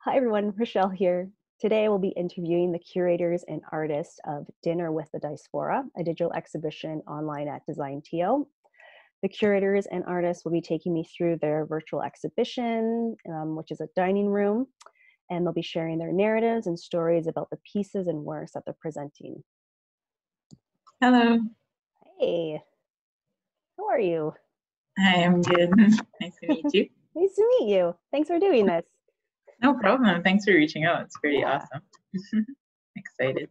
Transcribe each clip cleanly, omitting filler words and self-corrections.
Hi everyone, Richelle here. Today we'll be interviewing the curators and artists of Dinner with the Diaspora, a digital exhibition online at DesignTO. The curators and artists will be taking me through their virtual exhibition, which is a dining room, and they'll be sharing their narratives and stories about the pieces and works that they're presenting. Hello. Hey, how are you? I am good. Nice to meet you. Nice to meet you. Thanks for doing this. No problem. Thanks for reaching out. It's pretty awesome. Excited.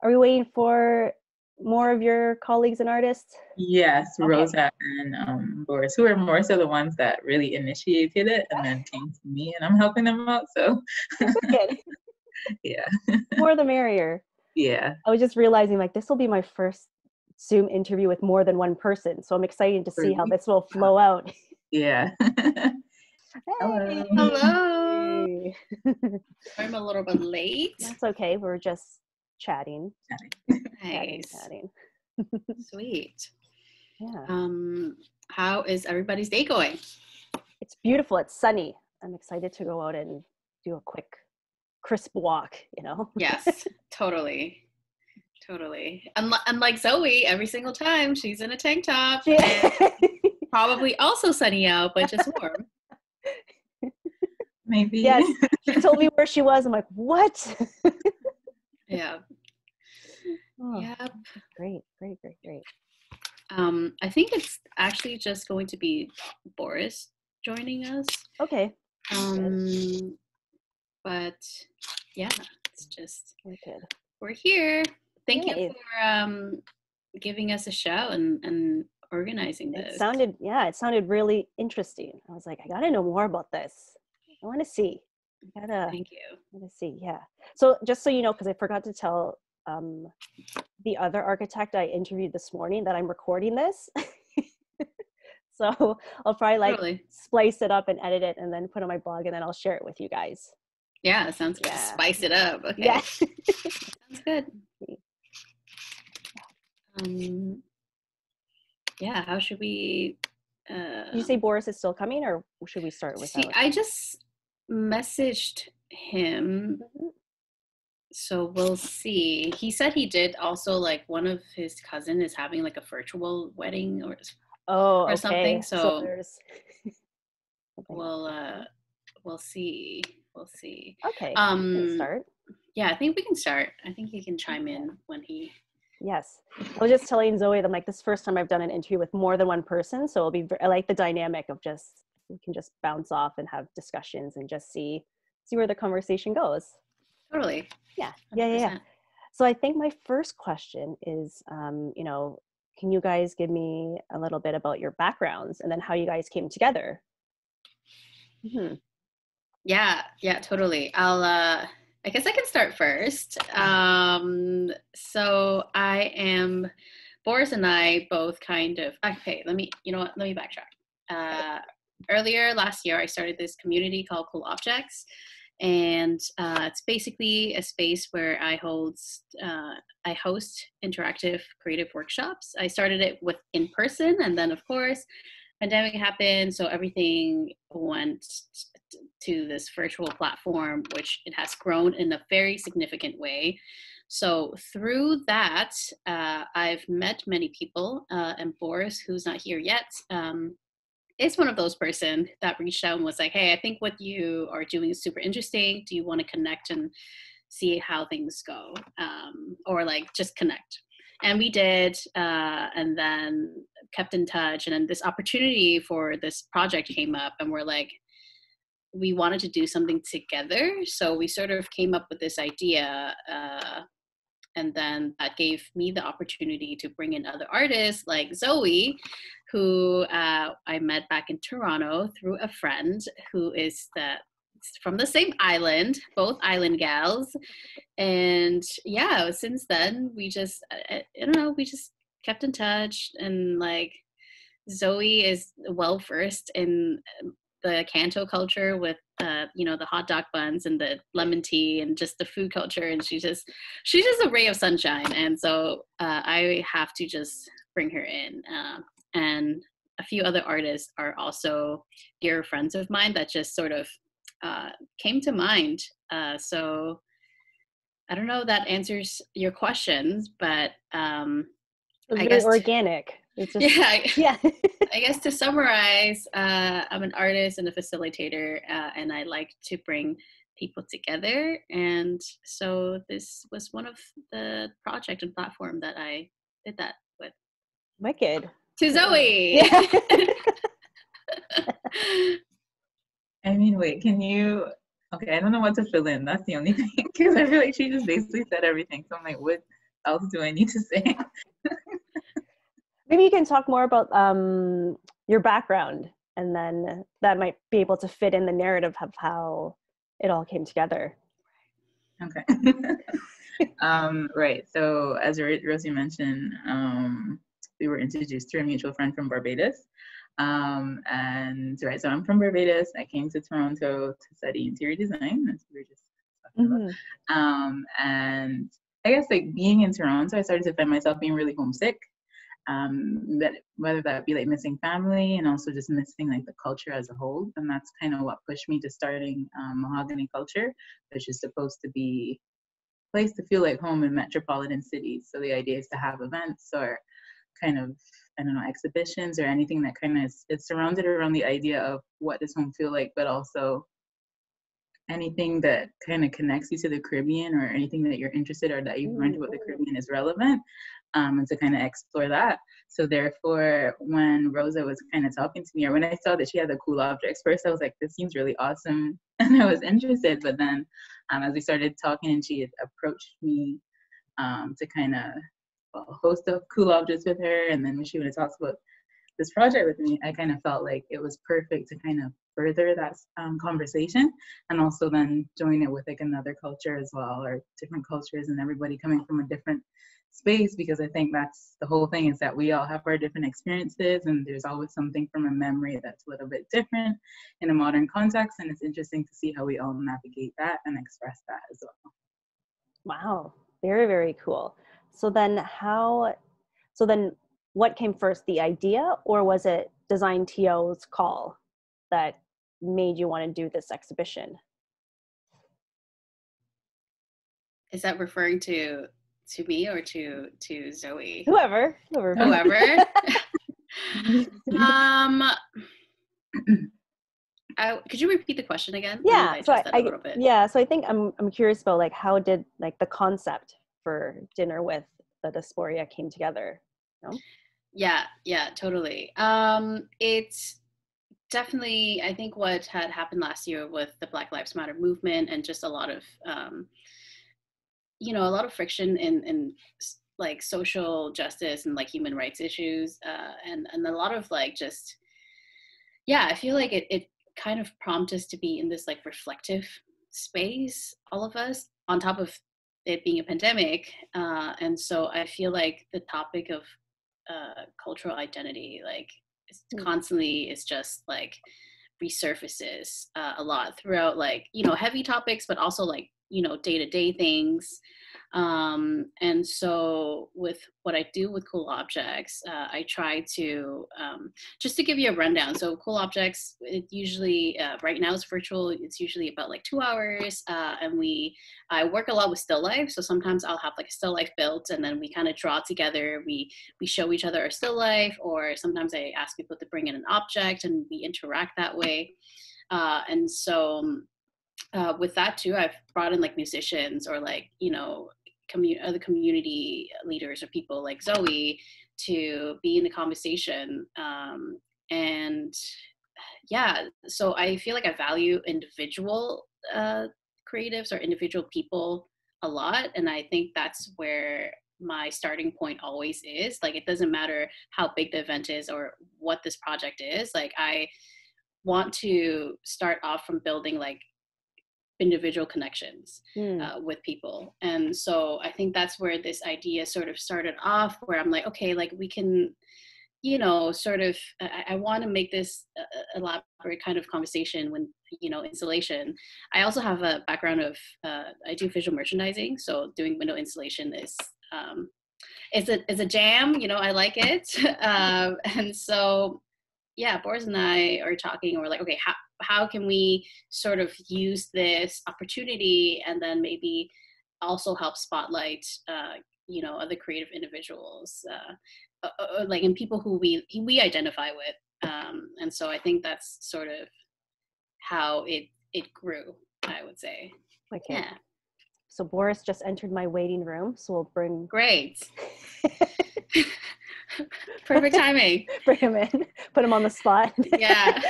Are we waiting for more of your colleagues and artists? Yes, Okay. Rosa and Boris, who are more so the ones that really initiated it and then came to me, and I'm helping them out. So, Good. Yeah. More the merrier. Yeah. I was just realizing like this will be my first Zoom interview with more than one person. So I'm excited to see how this will flow out. Yeah. Hey. Hello. I'm a little bit late. That's okay. We're just chatting. Nice. Chatting. Sweet. Yeah. How is everybody's day going? It's beautiful. It's sunny. I'm excited to go out and do a quick, crisp walk, you know? Yes, totally. Unlike Zoe, every single time she's in a tank top. Yeah. Probably also sunny out, but just warm. Maybe. Yes. She told me where she was. I'm like, what? Yeah. Oh, Yep. Great. I think it's actually just going to be Boris joining us. Okay. But yeah, it's just Good. we're here. Thank Yay. you for giving us a show and organizing this. It sounded really interesting. I was like, I gotta know more about this. I want to see. Thank you. I want to see. Yeah. So just so you know, because I forgot to tell the other architect I interviewed this morning that I'm recording this. So I'll probably splice it up and edit it and then put it on my blog, and then I'll share it with you guys. Yeah, sounds good. Spice it up. Okay. Yeah. Sounds good. Yeah, how should we Did you say Boris is still coming, or should we start with I just messaged him. So we'll see. He said he did also, like, one of his cousin is having like a virtual wedding or something. So there's we'll see. Okay. We can start. Yeah, I think we can start. I think he can chime in when he. Yes. I was just telling Zoe that I'm like, this is the first time I've done an interview with more than one person. So I like the dynamic of we can just bounce off and have discussions and just see where the conversation goes. Totally. Yeah. 100%. Yeah. So I think my first question is, can you guys give me a little bit about your backgrounds and then how you guys came together? Yeah, totally. I guess I can start first. So Boris and I both kind of, okay, let me backtrack. Earlier last year, I started this community called Cool Objects. And it's basically a space where I host interactive creative workshops. I started it with in person, and then of course, pandemic happened, so everything went to this virtual platform, which it has grown in a very significant way. So through that, I've met many people, and Boris, who's not here yet, is one of those person that reached out and was like, hey, I think what you are doing is super interesting. Do you want to connect and see how things go? Or like just connect. And we did, and then kept in touch. And then this opportunity for this project came up, and we're like, we wanted to do something together. So we sort of came up with this idea, and then that gave me the opportunity to bring in other artists like Zoe, who I met back in Toronto through a friend who is from the same island, both island gals. And yeah, since then we just, we just kept in touch. And like Zoe is well versed in the Canto culture with the hot dog buns and the lemon tea and just the food culture, and she's just a ray of sunshine. And so I have to just bring her in, and a few other artists are also dear friends of mine that just sort of came to mind. So I don't know if that answers your questions, but It's I very guess organic. It's just, yeah, yeah. I guess to summarize, I'm an artist and a facilitator, and I like to bring people together. And so this was one of the project and platform that I did that with. Wicked. To Zoe. Yeah. I mean, wait, can you? Okay, I don't know what to fill in. That's the only thing, because I feel like she just basically said everything. So I'm like, what else do I need to say? Maybe you can talk more about your background, and then that might be able to fit in the narrative of how it all came together. Okay. Right. So as Rosie mentioned, we were introduced to a mutual friend from Barbados. And right, so I'm from Barbados. I came to Toronto to study interior design, as we were just talking about. And I guess like being in Toronto, I started to find myself being really homesick. That whether that be like missing family and also just missing like the culture as a whole. And that's kind of what pushed me to starting Mahogany Culture, which is supposed to be a place to feel like home in metropolitan cities. So the idea is to have events or kind of, I don't know, exhibitions or anything that kind of is surrounded around the idea of what does home feel like, but also anything that kind of connects you to the Caribbean or anything that you're interested or that you've learned about the Caribbean is relevant, and to kind of explore that. So therefore, when Rosa was kind of talking to me, or when I saw that she had the cool objects, first I was like, this seems really awesome, and I was interested. But then as we started talking and she had approached me to kind of host of cool objects with her, and then when she would have talked about this project with me, I kind of felt like it was perfect to kind of further that conversation, and also then join it with like another culture as well, or different cultures, and everybody coming from a different space, because I think that's the whole thing, is that we all have our different experiences, and there's always something from a memory that's a little bit different in a modern context, and it's interesting to see how we all navigate that and express that as well. Wow, very, very cool. So then what came first, the idea, or was it DesignTO's call that made you want to do this exhibition? Is that referring to me or to Zoe? Whoever. Whoever. Could you repeat the question again? Yeah. So a little bit. So I think I'm curious about like how did like the concept for Dinner with the Diaspora came together? No? Yeah, totally. It's definitely, I think what had happened last year with the Black Lives Matter movement and just a lot of a lot of friction in like social justice and like human rights issues, and a lot of like just, I feel like it kind of prompted us to be in this like reflective space, all of us, on top of it being a pandemic. And so I feel like the topic of cultural identity, like constantly is just like resurfaces a lot throughout, like, heavy topics, but also like, day-to-day things. And so with what I do with Cool Objects, I try to, just to give you a rundown. So Cool Objects, it usually, right now it's virtual. It's usually about like 2 hours. And I work a lot with still life. So sometimes I'll have like a still life built, and then we kind of draw together. We show each other our still life, or sometimes I ask people to bring in an object and we interact that way. And so with that too, I've brought in like musicians or like, other community leaders or people like Zoe to be in the conversation. And so I feel like I value individual creatives or individual people a lot. And I think that's where my starting point always is. Like, it doesn't matter how big the event is or what this project is. Like, I want to start off from building like individual connections with people. And so I think that's where this idea sort of started off, where I'm like, okay, like we can, sort of, I want to make this elaborate kind of conversation when, installation. I also have a background of, I do visual merchandising. So doing window installation is a jam, I like it. And so yeah, Boris and I are talking, and we're like, okay, how can we sort of use this opportunity and then maybe also help spotlight, other creative individuals, like, and people who we identify with. And so I think that's sort of how it grew, I would say. Okay. Yeah. So Boris just entered my waiting room, so we'll bring Great. Perfect timing. bring him in, put him on the spot. Yeah.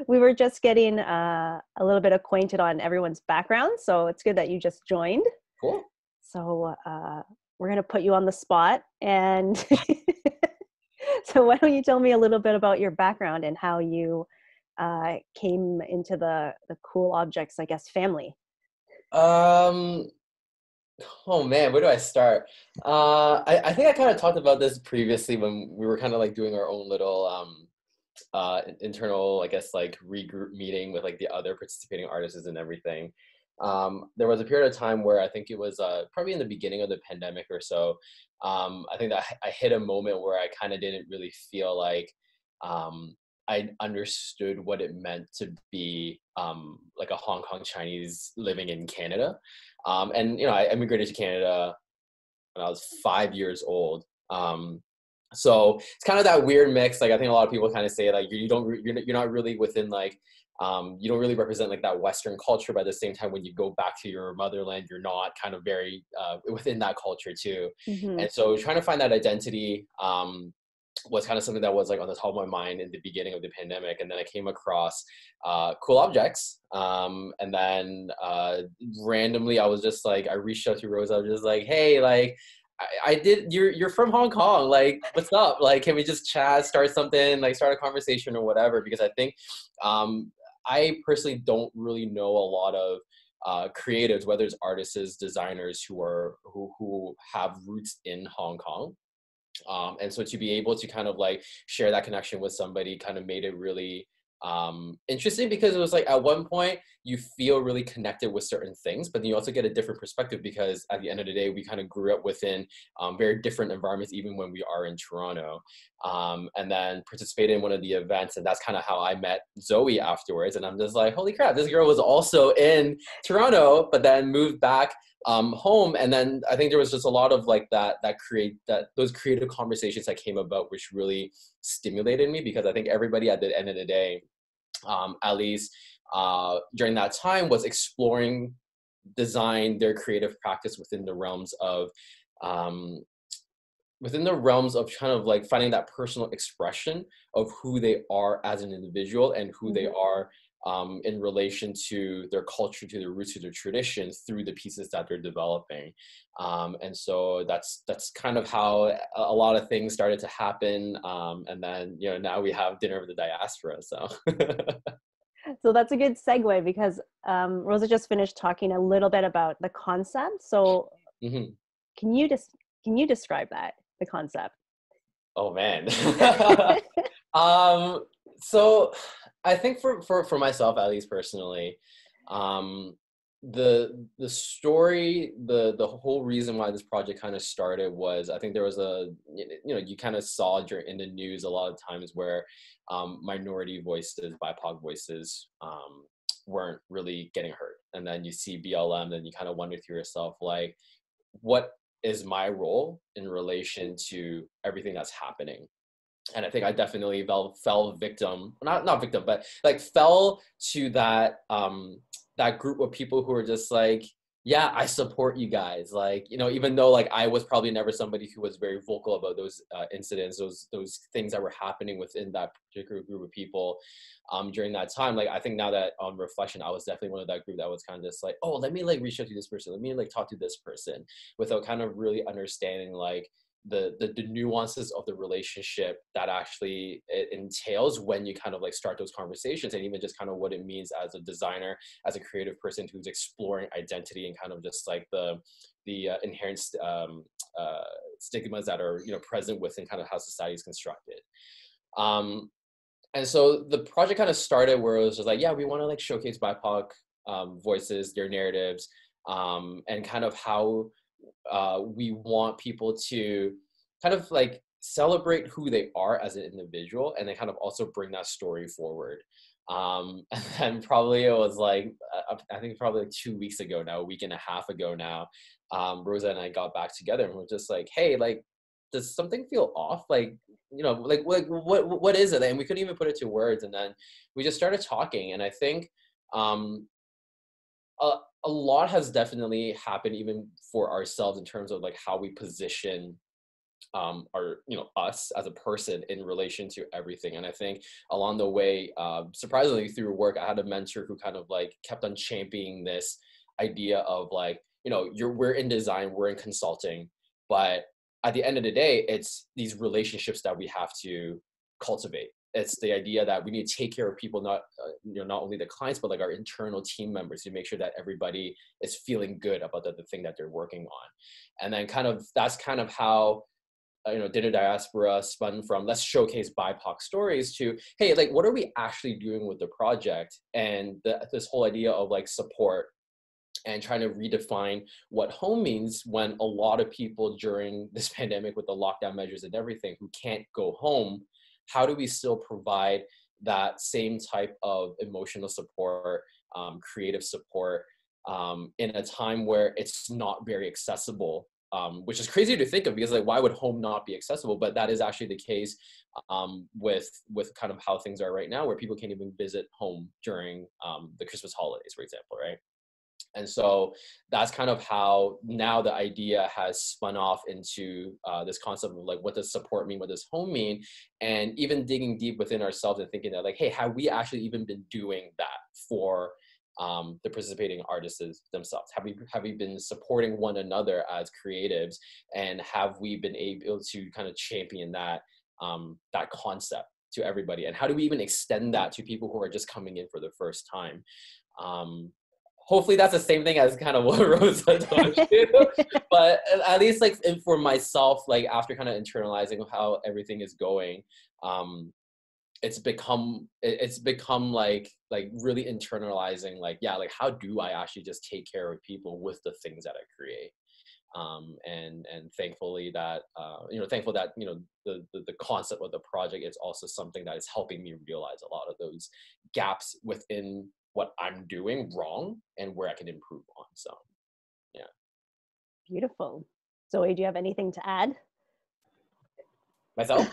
We were just getting a little bit acquainted on everyone's background, so it's good that you just joined. Cool. So we're going to put you on the spot. And so why don't you tell me a little bit about your background and how you came into the cool objects, I guess, family? Oh man, where do I start? I think I kind of talked about this previously when we were kind of like doing our own little internal, I guess, like regroup meeting with like the other participating artists and everything. There was a period of time where I think it was probably in the beginning of the pandemic or so. I think that I hit a moment where I kind of didn't really feel like I understood what it meant to be like a Hong Kong Chinese living in Canada. And you know, I immigrated to Canada when I was 5 years old. So it's kind of that weird mix. Like I think a lot of people kind of say like you're not really within like you don't really represent like that Western culture, but at the same time when you go back to your motherland, you're not kind of very within that culture too. Mm-hmm. And so trying to find that identity was kind of something that was like on the top of my mind in the beginning of the pandemic. And then I came across cool objects. And then randomly I was just like, I reached out to Rose. I was just like, hey, like you're from Hong Kong. Like, what's up? Like, can we just chat, start something, like start a conversation or whatever? Because I think I personally don't really know a lot of creatives, whether it's artists, designers who have roots in Hong Kong. And so to be able to kind of like share that connection with somebody kind of made it really interesting, because it was like at one point you feel really connected with certain things, but then you also get a different perspective because at the end of the day we kind of grew up within very different environments even when we are in Toronto, and then participated in one of the events, and that's kind of how I met Zoe afterwards. And I'm just like, holy crap, this girl was also in Toronto but then moved back home. And then I think there was just a lot of like those creative conversations that came about, which really stimulated me, because I think everybody at the end of the day, at least during that time, was exploring design, their creative practice within the realms of kind of like finding that personal expression of who they are as an individual and who they are in relation to their culture, to their roots, to their traditions through the pieces that they're developing. And so that's kind of how a lot of things started to happen. And then, you know, now we have Dinner with the Diaspora. So. So that's a good segue, because Rosa just finished talking a little bit about the concept. So can you describe that, the concept? Oh man. So I think for myself, at least personally, the story, the whole reason why this project kind of started was, I think there was you kind of saw in the news a lot of times where minority voices, BIPOC voices weren't really getting heard. And then you see BLM, then you kind of wonder to yourself, like, what is my role in relation to everything that's happening? And I think I definitely fell victim, not victim, but like fell to that that group of people who are just like, yeah, I support you guys. Like, you know, even though like I was probably never somebody who was very vocal about those incidents, those things that were happening within that particular group of people during that time. Like, I think now that on reflection, I was definitely one of that group that was kind of just like, oh, let me like reach out to this person. Let me like talk to this person, without kind of really understanding like the nuances of the relationship that actually it entails when you kind of like start those conversations, and even just kind of what it means as a designer, as a creative person who's exploring identity, and kind of just like the inherent stigmas that are, you know, present within kind of how society is constructed. And so the project kind of started where it was just like, yeah, we want to like showcase BIPOC voices, their narratives, and kind of how we want people to kind of like celebrate who they are as an individual, and then kind of also bring that story forward. And probably it was like, I think probably like 2 weeks ago now, a week and a half ago now, Rosa and I got back together and we're just like, hey, like, does something feel off? Like, you know, like what is it? And we couldn't even put it to words. And then we just started talking. And I think a lot has definitely happened even for ourselves in terms of like how we position our, you know, us as a person in relation to everything. And I think along the way, surprisingly through work, I had a mentor who kind of like kept on championing this idea of like, you know, we're in design, we're in consulting, but at the end of the day, it's these relationships that we have to cultivate. It's the idea that we need to take care of people, not you know, not only the clients, but like our internal team members, to make sure that everybody is feeling good about the thing that they're working on. And then kind of that's kind of how you know, Dinner Diaspora spun from let's showcase BIPOC stories to, hey, like, what are we actually doing with the project? And this whole idea of like support and trying to redefine what home means when a lot of people during this pandemic with the lockdown measures and everything who can't go home, how do we still provide that same type of emotional support, creative support in a time where it's not very accessible? Which is crazy to think of, because like, why would home not be accessible? But that is actually the case with kind of how things are right now, where people can't even visit home during the Christmas holidays, for example, right? And so that's kind of how now the idea has spun off into this concept of like, what does support mean? What does home mean? And even digging deep within ourselves and thinking that like, hey, have we actually even been doing that for the participating artists themselves? Have we been supporting one another as creatives, and have we been able to kind of champion that that concept to everybody? And how do we even extend that to people who are just coming in for the first time? Hopefully that's the same thing as kind of what Rosa told you, but at least like for myself, like after kind of internalizing how everything is going, it's become like really internalizing, like, yeah, like how do I actually just take care of people with the things that I create? And thankfully that thankful that, you know, the concept of the project is also something that is helping me realize a lot of those gaps within what I'm doing wrong and where I can improve on. So yeah. Beautiful. Zoe, do you have anything to add? Myself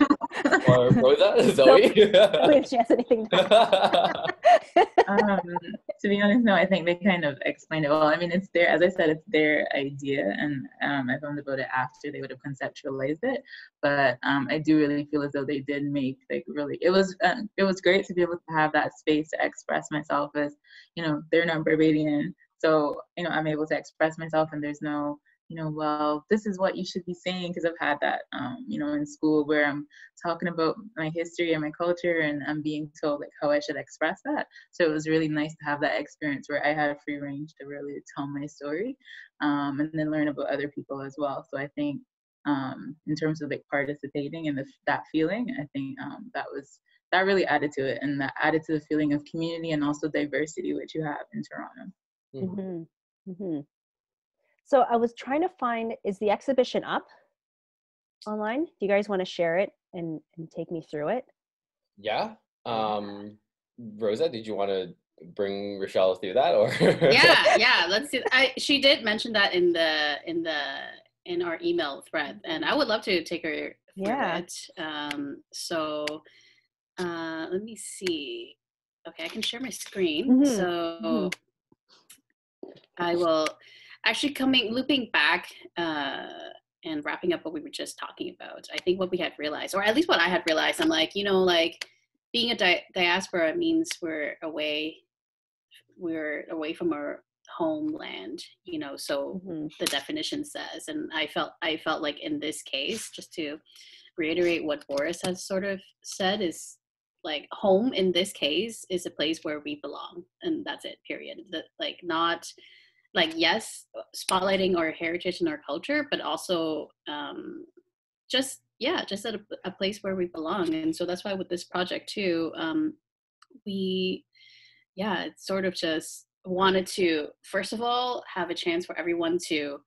or Rosa? Zoe? If she has anything to add. To be honest, no, I think they kind of explained it well. I mean, it's their, as I said, it's their idea, and I found about it after they would have conceptualized it. But I do really feel as though they did make like really, it was great to be able to have that space to express myself as, you know, they're not Barbadian, so, you know, I'm able to express myself, and there's no, you know, well, this is what you should be saying, because I've had that, you know, in school where I'm talking about my history and my culture, and I'm being told like how I should express that. So it was really nice to have that experience where I had free range to really tell my story, and then learn about other people as well. So I think in terms of like participating in that feeling, I think that really added to it, and that added to the feeling of community and also diversity, which you have in Toronto. Mm-hmm. Mm-hmm. So I was trying to find, is the exhibition up online? Do you guys want to share it and take me through it? Yeah. Rosa, did you want to bring Richelle through that, or? Yeah. Let's see. She did mention that in our email thread, and I would love to take her through it. So let me see. Okay, I can share my screen. Mm-hmm. So I will actually looping back and wrapping up what we were just talking about. I think what we had realized, or at least what I had realized, I'm like, you know, like being a diaspora means we're away from our homeland, you know, so the definition says. And I felt like in this case, just to reiterate what Boris has sort of said, is like home in this case is a place where we belong, and that's it, period. That, like, not like, yes, spotlighting our heritage and our culture, but also just at a place where we belong. And so that's why with this project too, it's sort of just wanted to, first of all, have a chance for everyone to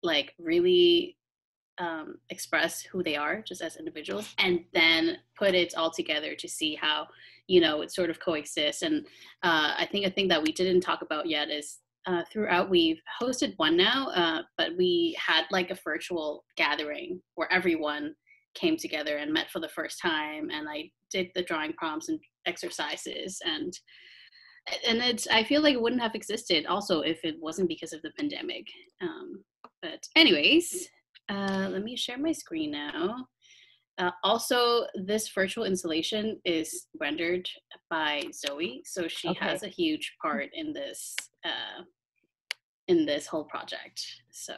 like really express who they are just as individuals, and then put it all together to see how, you know, it sort of coexists. And I think a thing that we didn't talk about yet is throughout, we've hosted one now, but we had like a virtual gathering where everyone came together and met for the first time, and I did the drawing prompts and exercises, and it's, I feel like it wouldn't have existed also if it wasn't because of the pandemic. But anyways, let me share my screen now. Also, this virtual installation is rendered by Zoe, so she has a huge part in this whole project. So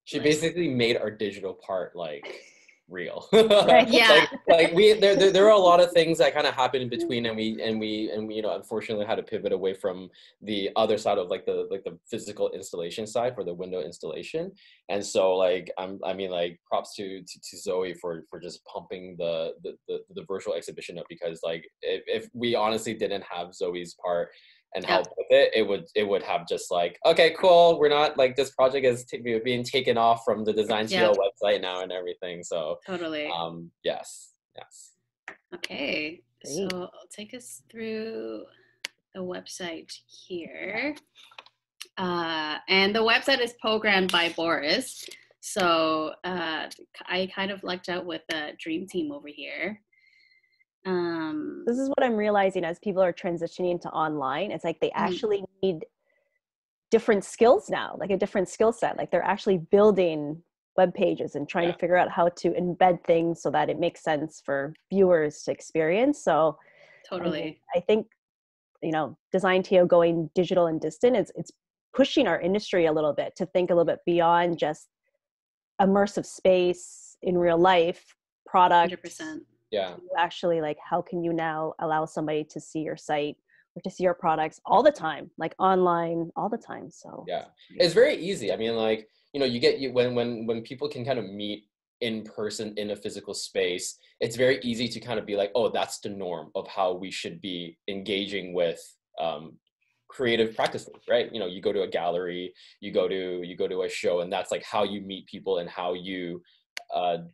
she basically made our digital part like real. Yeah. like we there are a lot of things that kind of happen in between, and we you know, unfortunately had to pivot away from the other side of like the physical installation side for the window installation. And so like I mean like props to Zoe for just pumping the virtual exhibition up, because like if we honestly didn't have Zoe's part and help with it, it would have just like, okay, cool, we're not like, this project is being taken off from the DesignTO website now and everything. So totally. Yes. Okay, so I'll take us through the website here. And the website is programmed by Boris. So I kind of lucked out with the dream team over here. This is what I'm realizing as people are transitioning to online. It's like they actually need different skills now, like a different skill set. Like they're actually building web pages and trying to figure out how to embed things so that it makes sense for viewers to experience. So totally, I think, you know, DesignTO going digital and distant, it's pushing our industry a little bit to think a little bit beyond just immersive space in real life product. 100%. Yeah. Actually, like, how can you now allow somebody to see your site or to see your products all the time, like online all the time? So yeah, it's very easy. I mean, like, you know, when people can kind of meet in person in a physical space, it's very easy to kind of be like, oh, that's the norm of how we should be engaging with creative practices, right? You know, you go to a gallery, you go to a show, and that's like how you meet people and how you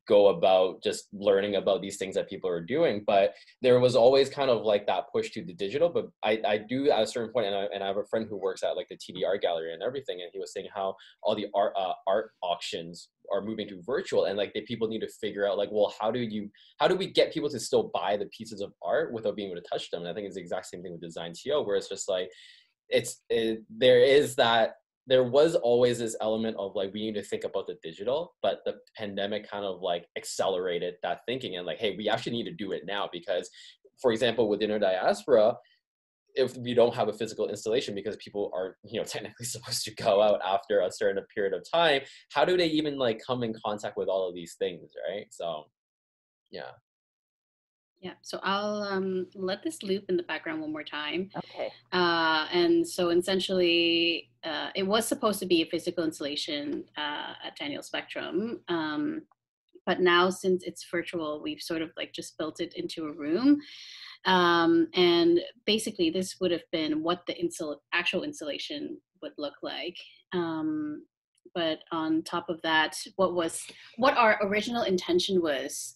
go about just learning about these things that people are doing. But there was always kind of like that push to the digital. But I do at a certain point, and I have a friend who works at like the TDR gallery and everything, and he was saying how all the art auctions are moving to virtual, and like people need to figure out like, well, how do we get people to still buy the pieces of art without being able to touch them? And I think it's the exact same thing with DesignTO, where it's just like there was always this element of like, we need to think about the digital, but the pandemic kind of like accelerated that thinking, and like, hey, we actually need to do it now, because for example, within our Diaspora, if we don't have a physical installation because people are, you know, technically supposed to go out after a certain period of time, how do they even like come in contact with all of these things, right? So yeah. Yeah, so I'll let this loop in the background one more time. Okay. And so essentially, it was supposed to be a physical installation at Daniel Spectrum. But now, since it's virtual, we've sort of like just built it into a room. And basically, this would have been what the actual installation would look like. But on top of that, what our original intention was,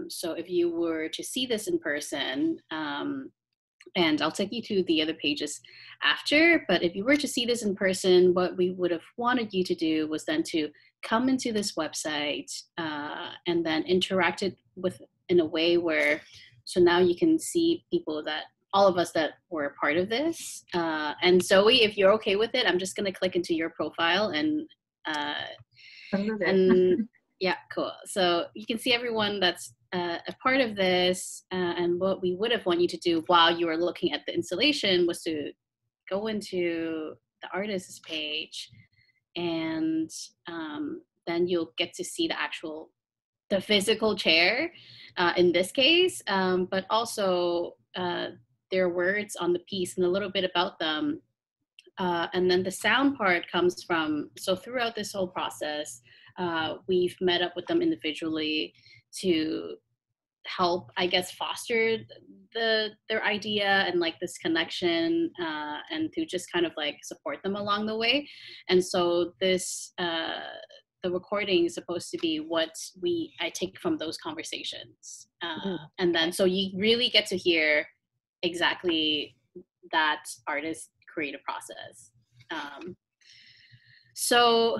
so if you were to see this in person, and I'll take you to the other pages after, but if you were to see this in person, what we would have wanted you to do was then to come into this website and then interact it with in a way where, so now you can see people that, all of us that were part of this. And Zoe, if you're okay with it, I'm just gonna click into your profile and yeah, cool. So you can see everyone that's a part of this, and what we would have wanted you to do while you were looking at the installation was to go into the artist's page, and then you'll get to see the physical chair in this case, but also their words on the piece and a little bit about them. And then the sound part comes from, so throughout this whole process, we've met up with them individually to help, I guess, foster their idea and like this connection, and to just kind of like support them along the way. And so this, the the recording is supposed to be what I take from those conversations. And then, so you really get to hear exactly that artist's creative process. So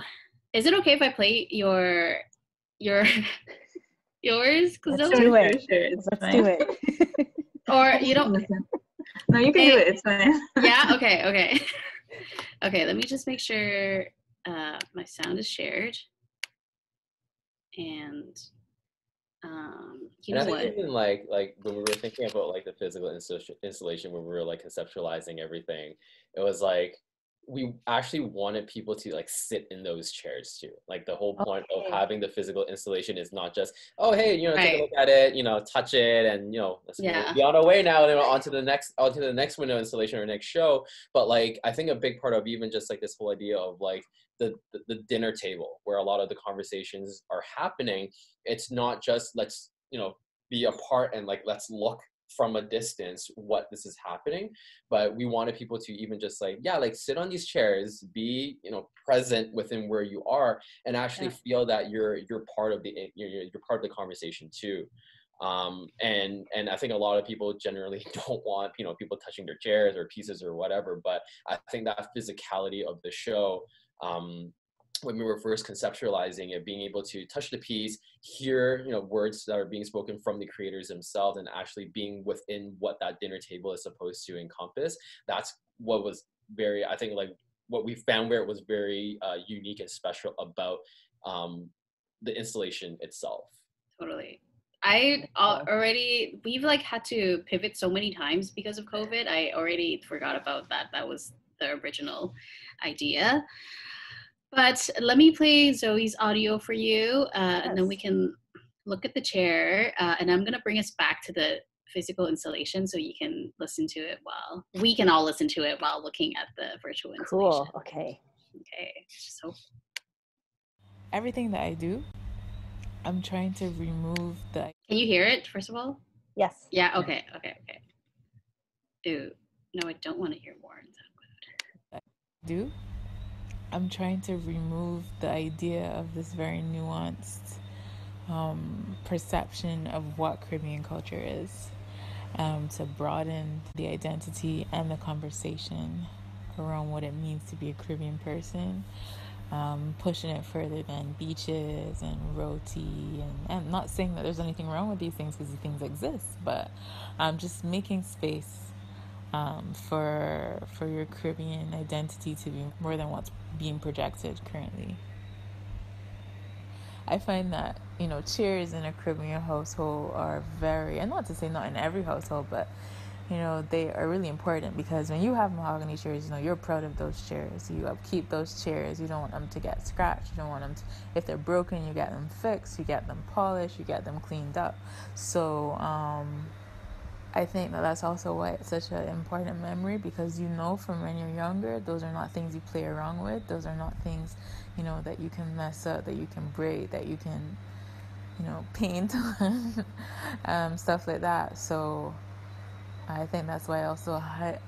is it okay if I play your yours? Cause Let's do it. Sure, it's Let's fine. do it. or you don't. No, you can do it. It's fine. Yeah. Okay. Okay. Let me just make sure my sound is shared. And you And know I think what? even like when we were thinking about like the physical installation, when we were like conceptualizing everything, it was like we actually wanted people to like sit in those chairs too. Like the whole point of having the physical installation is not just, oh hey, you know, take a look at it, you know, touch it, and you know, let's be on our way now, and onto the next window installation or next show. But like I think a big part of even just like this whole idea of like the dinner table where a lot of the conversations are happening, it's not just let's, you know, be apart and like let's look from a distance what this is happening, but we wanted people to even just like, yeah, like sit on these chairs, be, you know, present within where you are, and actually feel that you're part of the you're part of the conversation too. And I think a lot of people generally don't want, you know, people touching their chairs or pieces or whatever, but I think that physicality of the show, when we were first conceptualizing it, being able to touch the piece, hear, you know, words that are being spoken from the creators themselves, and actually being within what that dinner table is supposed to encompass, that's what was very, I think, like what we found where it was very unique and special about the installation itself. Totally. We've like had to pivot so many times because of COVID. I already forgot about that. That was the original idea. But let me play Zoe's audio for you, and then we can look at the chair. And I'm going to bring us back to the physical installation so you can listen to it we can all listen to it while looking at the virtual installation. Cool. Okay. So everything that I do, I'm trying to remove the... Can you hear it, first of all? Yes. Yeah, okay. Ooh, no, I don't want to hear more. I'm trying to remove the idea of this very nuanced perception of what Caribbean culture is, to broaden the identity and the conversation around what it means to be a Caribbean person, pushing it further than beaches and roti, and not saying that there's anything wrong with these things, because these things exist, but just making space for your Caribbean identity to be more than what's being projected currently. I find that, you know, chairs in a Caribbean household are very, and not to say not in every household, but you know, they are really important, because when you have mahogany chairs, you know, you're proud of those chairs. You upkeep those chairs. You don't want them to get scratched. You don't want them to, if they're broken, you get them fixed, you get them polished, you get them cleaned up. So I think that that's also why it's such an important memory, because you know from when you're younger, those are not things you play around with. Those are not things, you know, that you can mess up, that you can break, that you can, you know, paint on, stuff like that. So I think that's why I also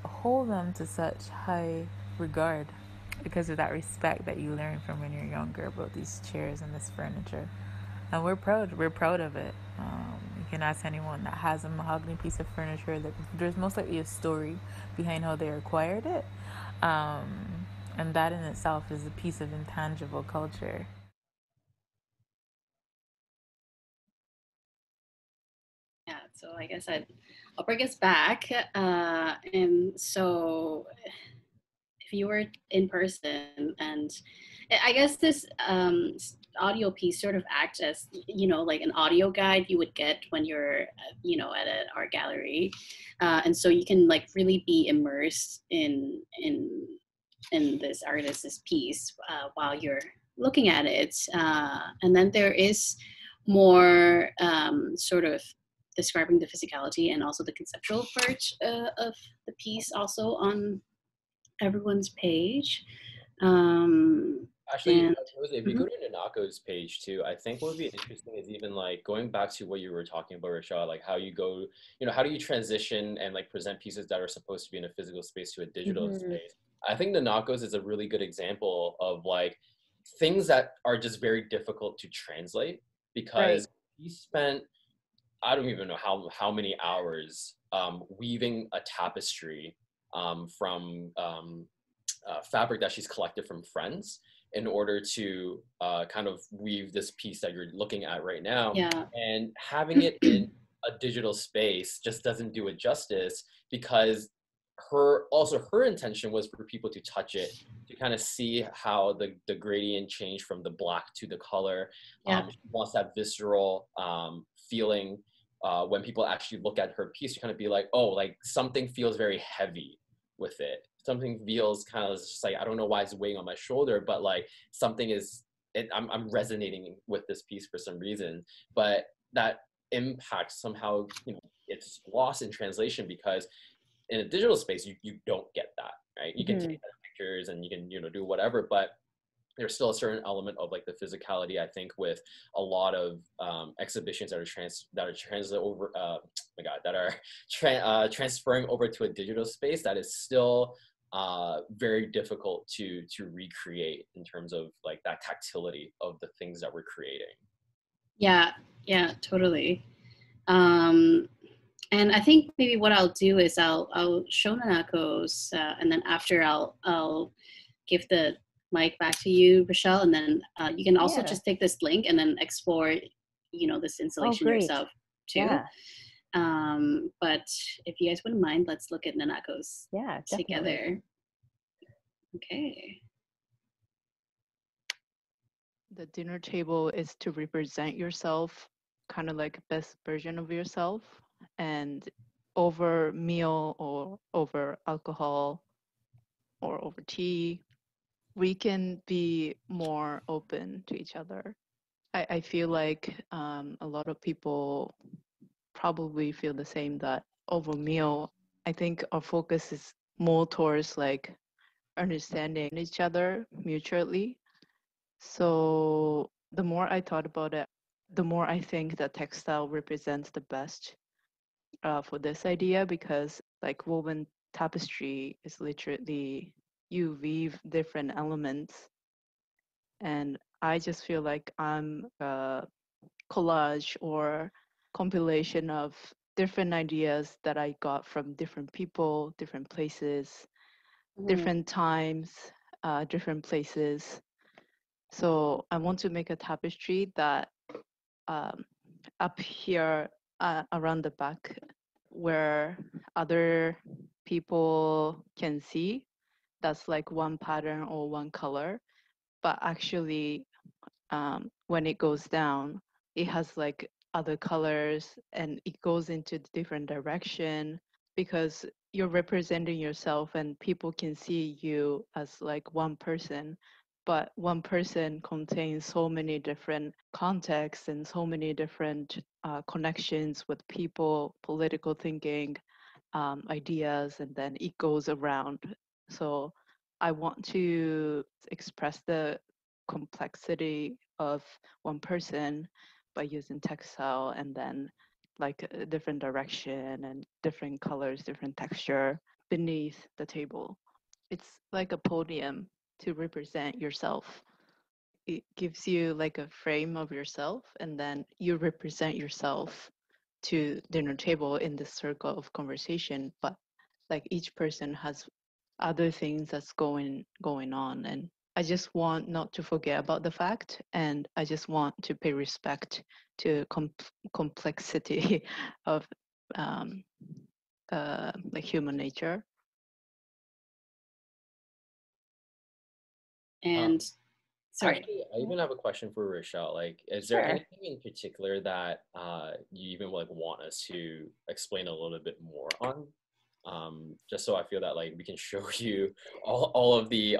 hold them to such high regard, because of that respect that you learn from when you're younger about these chairs and this furniture. And we're proud of it. You can ask anyone that has a mahogany piece of furniture that there's most likely a story behind how they acquired it. And that in itself is a piece of intangible culture. Yeah, so I guess I'll bring us back. And so if you were in person, and I guess this audio piece sort of acts as, you know, like an audio guide you would get when you're, you know, at an art gallery. And so you can like really be immersed in this artist's piece while you're looking at it. And then there is more sort of describing the physicality and also the conceptual part of the piece also on everyone's page. Actually, if you go to Nanako's page too, I think what would be interesting is even like going back to what you were talking about, Richelle, like how you go, you know, how do you transition and like present pieces that are supposed to be in a physical space to a digital space? I think Nanako's is a really good example of like things that are just very difficult to translate, because he spent, I don't even know how many hours weaving a tapestry from fabric that she's collected from friends in order to kind of weave this piece that you're looking at right now. Yeah. And having it in a digital space just doesn't do it justice, because her intention was for people to touch it, to kind of see how the gradient changed from the black to the color. She wants that visceral feeling when people actually look at her piece, to kind of be like, oh, like something feels very heavy with it. Something feels kind of just like, I don't know why it's weighing on my shoulder, but like something is, I'm resonating with this piece for some reason. But that impact somehow, it's lost in translation, because in a digital space, you don't get that, right? You can take pictures and you can, do whatever, but there's still a certain element of like the physicality, I think, with a lot of exhibitions that are transferring over to a digital space, that is still very difficult to recreate in terms of like that tactility of the things that we're creating. Yeah, totally. And I think maybe what I'll do is I'll show Nanako's, and then after I'll give the mic back to you, Richelle, and then you can also just take this link and then explore, this installation yourself too. Yeah. But if you guys wouldn't mind, let's look at Nanako's together. Okay. The dinner table is to represent yourself, kind of like best version of yourself, and over meal or over alcohol or over tea, we can be more open to each other. I feel like a lot of people probably feel the same, that over meal, I think our focus is more towards like understanding each other mutually. So the more I thought about it, the more I think that textile represents the best for this idea, because like woven tapestry is literally, you weave different elements, and I just feel like I'm a collage or compilation of different ideas that I got from different people, different places, different times, different places. So I want to make a tapestry that up here around the back, where other people can see, that's like one pattern or one color, but actually when it goes down, it has like other colors and it goes into different direction, because you're representing yourself and people can see you as like one person, but one person contains so many different contexts and so many different connections with people, political thinking, ideas, and then it goes around. So I want to express the complexity of one person by using textile, and then like a different direction and different colors, different texture beneath the table. It's like a podium to represent yourself. It gives you like a frame of yourself, and then you represent yourself to dinner table in this circle of conversation, but like each person has other things that's going on, and I just want not to forget about the fact, and I just want to pay respect to complexity of like human nature. And sorry. Actually, I even have a question for Richelle. Like, is there anything in particular that you even like want us to explain a little bit more on? Just so I feel that like we can show you all of the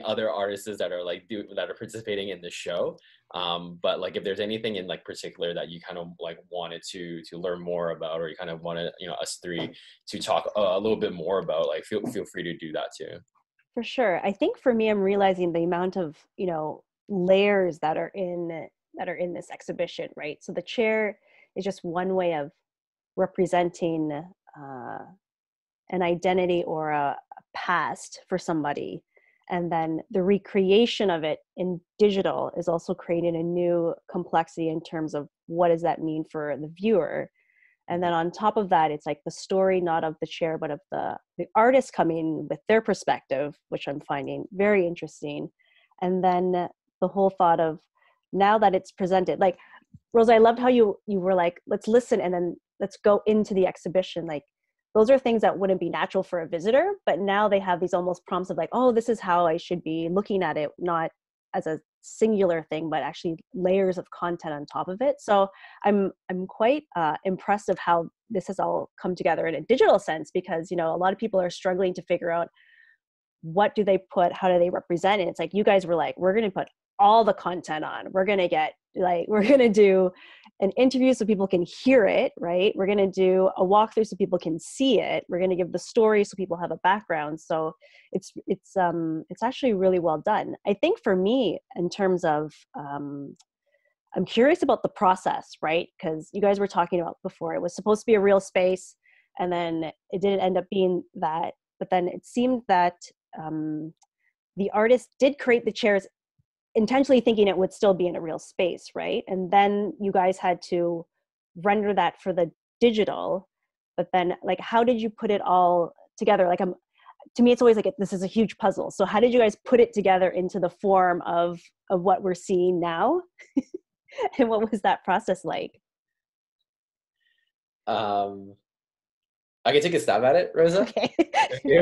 other artists that are like that are participating in the show. But like if there's anything in like particular that you kind of like wanted to learn more about, or you kind of wanted us three to talk a little bit more about, like feel free to do that too. For sure. I think for me, I'm realizing the amount of, layers that are in this exhibition, right? So the chair is just one way of representing an identity or a past for somebody. And then the recreation of it in digital is also creating a new complexity in terms of what does that mean for the viewer. And then on top of that, it's like the story, not of the chair, but of the artist coming with their perspective, which I'm finding very interesting. And then the whole thought of now that it's presented, like, Rosa, I loved how you were like, let's listen and then let's go into the exhibition. Like, those are things that wouldn't be natural for a visitor, but now they have these almost prompts of like, oh, this is how I should be looking at it, not as a singular thing, but actually layers of content on top of it. So I'm quite impressed of how this has all come together in a digital sense, because, you know, a lot of people are struggling to figure out what do they put, how do they represent it. It's like, you guys were like, we're going to put all the content on. We're going to do an interview so people can hear it, right? We're going to do a walkthrough so people can see it. We're going to give the story so people have a background. So it's actually really well done. I think for me, in terms of, I'm curious about the process, right? Because you guys were talking about before, it was supposed to be a real space, and then it didn't end up being that. But then it seemed that the artist did create the chairs intentionally thinking it would still be in a real space, right? And then you guys had to render that for the digital, but then like, how did you put it all together? Like, to me, it's always like, this is a huge puzzle. So how did you guys put it together into the form of what we're seeing now? And what was that process like? I can take a stab at it, Rosa. Okay. You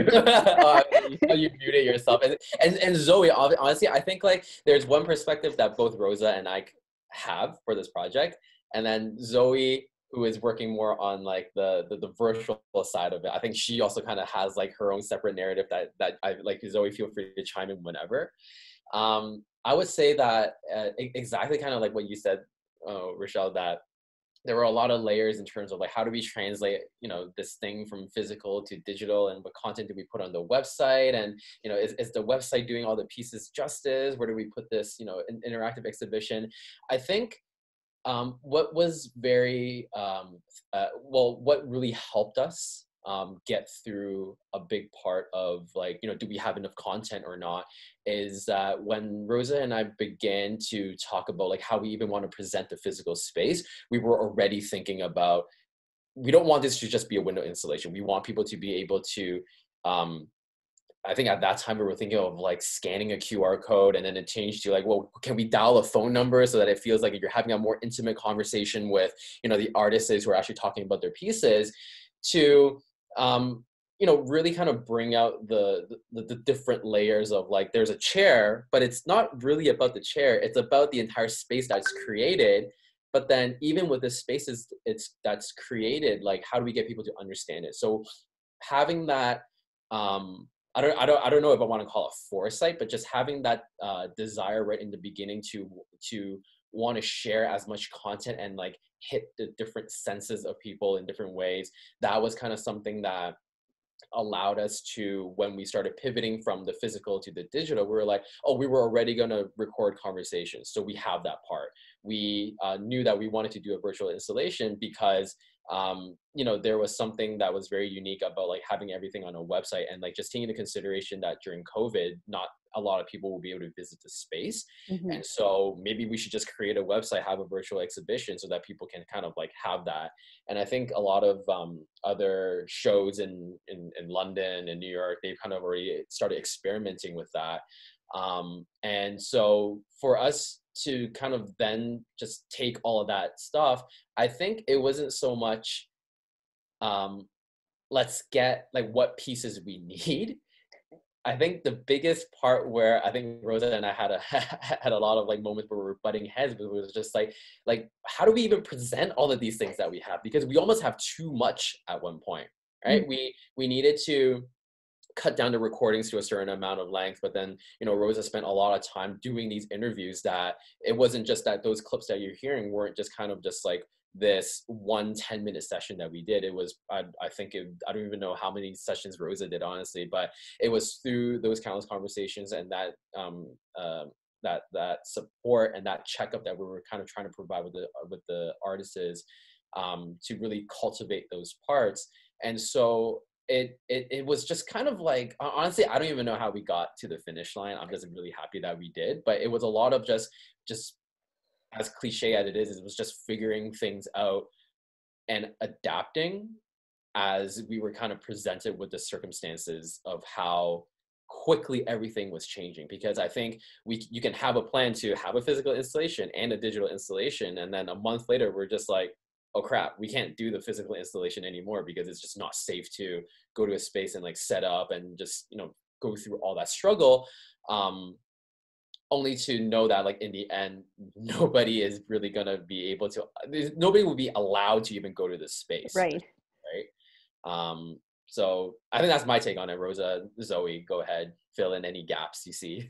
muted yourself, and Zoe. Honestly, I think like there's one perspective that both Rosa and I have for this project, and then Zoe, who is working more on like the virtual side of it. I think she also kind of has like her own separate narrative that I like. Zoe, feel free to chime in whenever. I would say that exactly kind of like what you said, Richelle, that there were a lot of layers in terms of like, how do we translate, you know, this thing from physical to digital, and what content do we put on the website? And, you know, is the website doing all the pieces justice? Where do we put this, you know, interactive exhibition? I think what was very, what really helped us get through a big part of like, you know, do we have enough content or not, is that when Rosa and I began to talk about like how we even want to present the physical space, we were already thinking about, we don't want this to just be a window installation. We want people to be able to, I think at that time we were thinking of like scanning a QR code, and then it changed to like, well, can we dial a phone number so that it feels like you're having a more intimate conversation with, you know, the artists who are actually talking about their pieces, to you know, really kind of bring out the different layers of like, there's a chair, but it's not really about the chair. It's about the entire space that's created. But then even with the spaces that's created, like, how do we get people to understand it? So having that, I don't know if I want to call it foresight, but just having that desire right in the beginning to want to share as much content and like hit the different senses of people in different ways. That was kind of something that allowed us to, when we started pivoting from the physical to the digital, we were like, oh, we were already going to record conversations. So we have that part. We knew that we wanted to do a virtual installation because you know, there was something that was very unique about like having everything on a website, and like just taking into consideration that during COVID, not a lot of people will be able to visit the space. Mm-hmm. And so maybe we should just create a website, have a virtual exhibition so that people can kind of like have that. And I think a lot of other shows in London and New York, they've kind of already started experimenting with that. And so for us to kind of then just take all of that stuff, I think it wasn't so much, let's get like what pieces we need. I think the biggest part where I think Rosa and I had a lot of like moments where we were butting heads, but it was just like how do we even present all of these things that we have? Because we almost have too much at one point, right? Mm-hmm. We needed to cut down the recordings to a certain amount of length, but then, you know, Rosa spent a lot of time doing these interviews, that it wasn't just that those clips that you're hearing weren't just kind of just like this 1 10-minute session that we did. It was, I don't even know how many sessions Rosa did, honestly, but it was through those countless conversations and that that support and that checkup that we were kind of trying to provide with the artists, to really cultivate those parts. And so it was just kind of like, honestly, I don't even know how we got to the finish line. I'm just really happy that we did, but it was a lot of just as cliche as it was just figuring things out and adapting as we were kind of presented with the circumstances of how quickly everything was changing. Because I think you can have a plan to have a physical installation and a digital installation, and then a month later we're just like, oh crap, we can't do the physical installation anymore because it's just not safe to go to a space and like set up and just, you know, go through all that struggle, only to know that like in the end nobody is really gonna be able to, nobody will be allowed to even go to this space, Right. So I think that's my take on it. Rosa, Zoe, go ahead, fill in any gaps you see.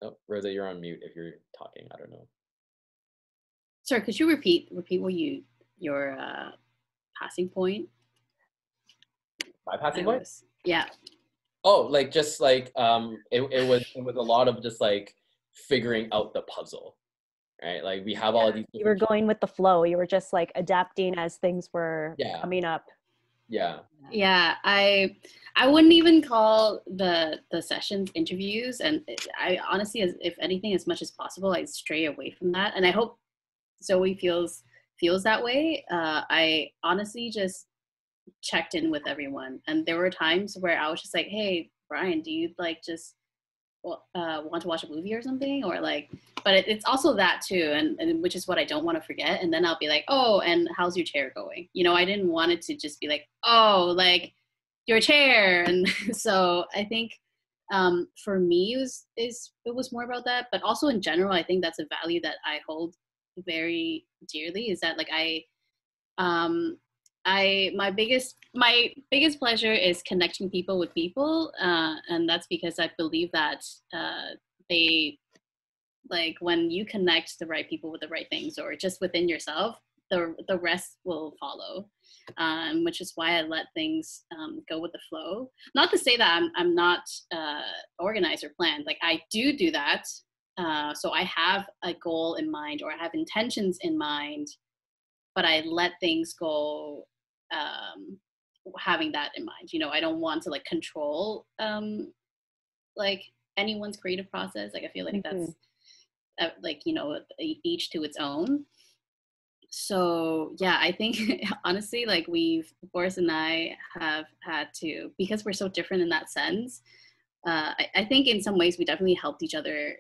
Oh, Rosa, you're on mute if you're talking. I don't know. Sorry, could you repeat what your passing point? My passing point? Yeah. Oh, like just like it was a lot of just like figuring out the puzzle, right? Like we have all of these. You were going with the flow. You were just like adapting as things were coming up. Yeah. Yeah, I wouldn't even call the sessions interviews, and I honestly, if anything, as much as possible, I stray away from that. And I hope Zoe feels that way. I honestly just checked in with everyone, and there were times where I was just like, hey Brian, do you like just want to watch a movie or something, or like, but it's also that too, and which is what I don't want to forget. And then I'll be like, oh, and how's your chair going? You know, I didn't want it to just be like, oh, like your chair. And so I think for me it was more about that, but also in general, I think that's a value that I hold very dearly, is that like my biggest pleasure is connecting people with people, and that's because I believe that they, like, when you connect the right people with the right things, or just within yourself, the rest will follow, which is why I let things go with the flow. Not to say that I'm not organized or planned. Like, I do that, so I have a goal in mind, or I have intentions in mind, but I let things go having that in mind. You know, I don't want to like control like anyone's creative process. Like, I feel like that's like, you know, each to its own. So yeah, I think honestly, like, Boris and I have had to, because we're so different in that sense, I think in some ways we definitely helped each other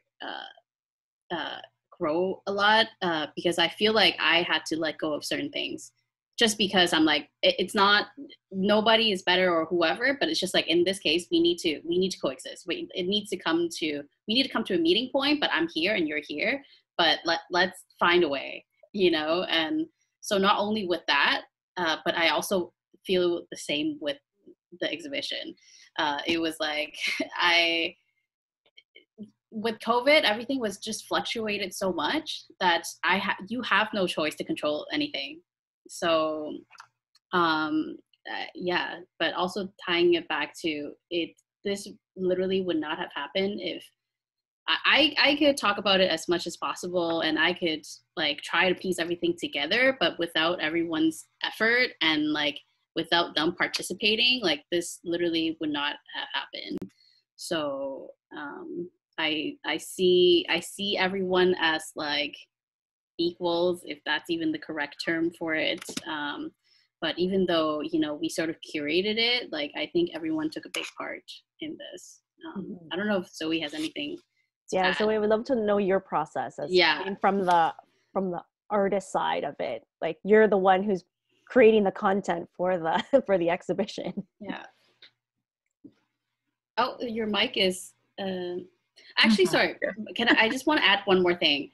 grow a lot, because I feel like I had to let go of certain things, just because I'm like, it's not, nobody is better or whoever, but it's just like, in this case, we need to coexist. We need to come to a meeting point, but I'm here and you're here, but let's find a way, you know? And so not only with that, but I also feel the same with the exhibition. It was like, with COVID, everything was just fluctuated so much that you have no choice to control anything. So, yeah, but also tying it back to it, this literally would not have happened if I could talk about it as much as possible, and I could like try to piece everything together, but without everyone's effort and like without them participating, like this literally would not have happened. So, I see everyone as like equals, if that's even the correct term for it. But even though, you know, we sort of curated it, like, I think everyone took a big part in this. I don't know if Zoe has anything to add. So we would love to know your process as from the artist side of it. Like, you're the one who's creating the content for the exhibition. Yeah. Oh, your mic is actually, sorry, I just want to add one more thing.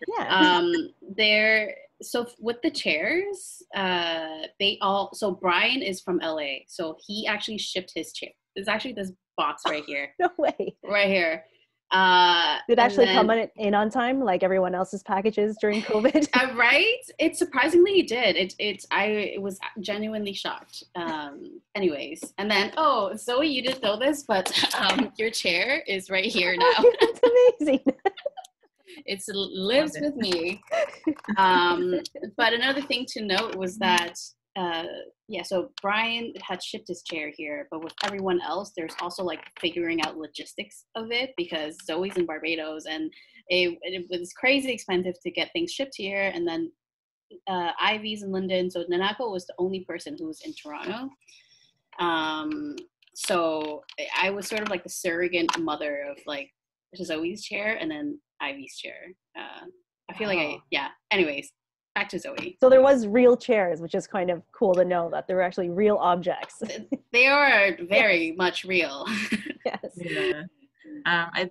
So with the chairs, so Brian is from LA, so he actually shipped his chair. There's actually this box right here. No way. Right here. Did it actually come in on time, like everyone else's packages during COVID? Right? It surprisingly did. I was genuinely shocked. Anyways, and then, oh, Zoe, you didn't know this, but your chair is right here now. That's amazing. It lives with me. But another thing to note was that, so Brian had shipped his chair here, but with everyone else, there's also like figuring out logistics of it, because Zoe's in Barbados and it was crazy expensive to get things shipped here. And then Ivy's in London. So Nanako was the only person who was in Toronto. So I was sort of like the surrogate mother of like Zoe's chair and then Ivy's chair. I feel like anyways, back to Zoe. So there was real chairs, which is kind of cool to know that there were actually real objects. They are very much real. Yes. Yeah. I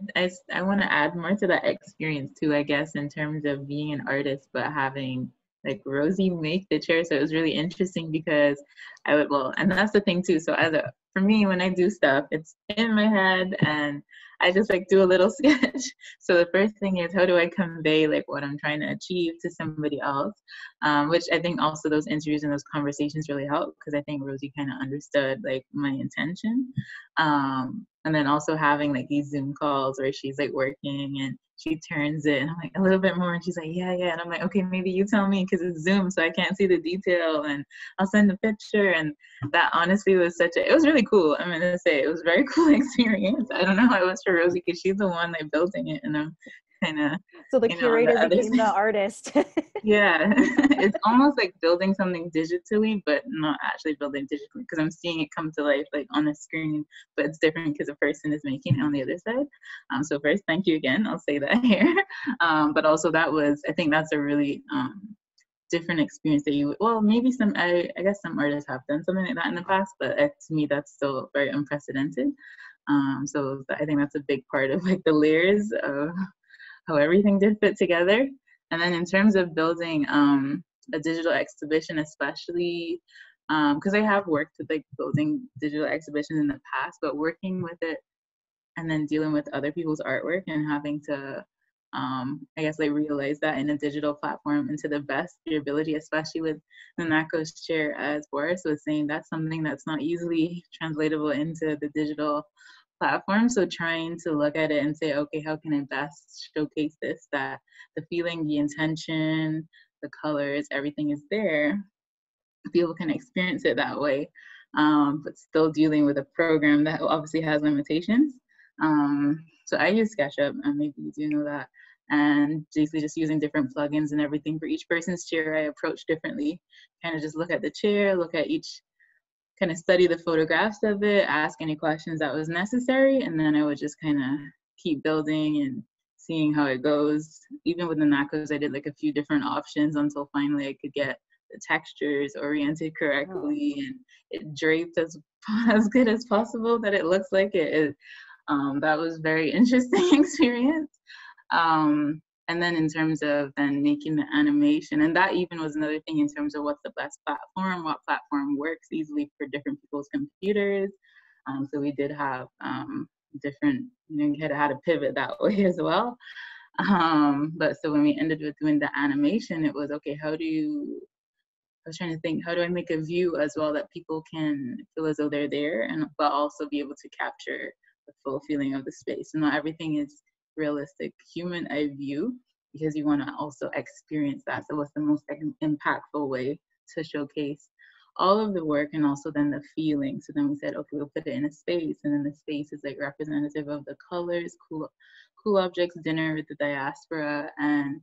want to add more to that experience too, I guess, in terms of being an artist, but having like Rosie make the chair. So it was really interesting because and that's the thing too. So for me, when I do stuff, it's in my head and I just like do a little sketch. So the first thing is, how do I convey like what I'm trying to achieve to somebody else? Which I think also those interviews and those conversations really help, because I think Rosie kind of understood like my intention. And then also having like these Zoom calls where she's like working and she turns it and I'm like a little bit more and she's like, yeah. And I'm like, okay, maybe you tell me because it's Zoom so I can't see the detail and I'll send the picture. And that honestly was it was really cool. I'm going to say it was a very cool experience. I don't know how it was for Rosie because she's the one like building it and I'm kind of. So the curator became the artist. Yeah, it's almost like building something digitally, but not actually building digitally because I'm seeing it come to life like on a screen, but it's different because a person is making it on the other side. So first, thank you again. I'll say that here. But also I think that's a really different experience that maybe I guess some artists have done something like that in the past, but to me, that's still very unprecedented. So I think that's a big part of like the layers of how everything did fit together. And then in terms of building a digital exhibition, especially because I have worked with like building digital exhibitions in the past, but working with it and then dealing with other people's artwork and having to, I guess, like realize that in a digital platform and to the best of your ability, especially with Nanako's chair, as Boris was saying, that's something that's not easily translatable into the digital platform. So trying to look at it and say, okay, how can I best showcase this, that the feeling, the intention, the colors, everything is there. People can experience it that way, but still dealing with a program that obviously has limitations. So I use SketchUp, and maybe you do know that, and basically just using different plugins and everything for each person's chair. I approach differently, kind of just look at the chair, look at each, kind of study the photographs of it, ask any questions that was necessary, and then I would just kind of keep building and seeing how it goes. Even with the Nakos, I did like a few different options until finally I could get the textures oriented correctly and it draped as good as possible that it looks like it. That was very interesting experience. And then in terms of then making the animation, and that even was another thing in terms of what's the best platform, what platform works easily for different people's computers. So we did have different, you had to pivot that way as well. But so when we ended up doing the animation, it was, okay, I was trying to think, how do I make a view as well that people can feel as though they're there, but also be able to capture the full feeling of the space. And not everything is realistic human eye view, because you want to also experience that. So what's the most impactful way to showcase all of the work and also then the feeling? So then we said, okay, we'll put it in a space, and then the space is like representative of the colors, cool objects, dinner with the Diaspora, and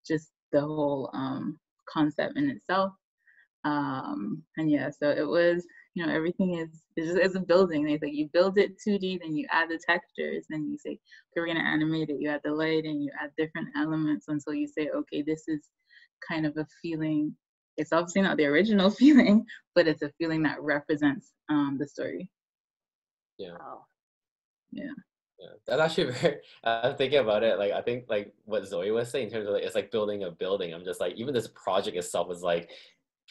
just the whole concept in itself. And yeah, so it was, everything is a building. It's like you build it 2D, then you add the textures, then you say, okay, we're gonna animate it. You add the light and you add different elements until you say, okay, this is kind of a feeling. It's obviously not the original feeling, but it's a feeling that represents the story. Yeah. Wow. Yeah. Yeah, that's actually very, I'm thinking about it, like, I think, like, what Zoe was saying in terms of, like, it's like building a building. I'm just like, even this project itself is like,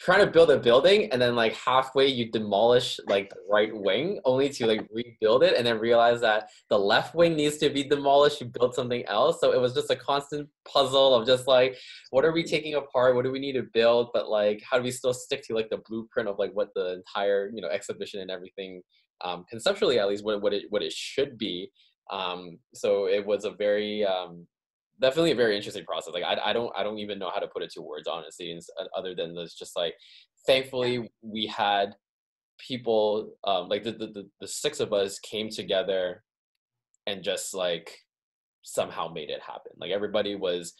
trying to build a building, and then, like, halfway you demolish, like, the right wing, only to, like, rebuild it, and then realize that the left wing needs to be demolished, you build something else. So it was just a constant puzzle of just, like, what are we taking apart? What do we need to build? But, like, how do we still stick to, like, the blueprint of, like, what the entire, exhibition and everything, conceptually, at least, what it should be. So it was a very definitely a very interesting process. Like I don't even know how to put it to words, honestly, other than this, just like, thankfully we had people, like the six of us came together and just like somehow made it happen. Like everybody was,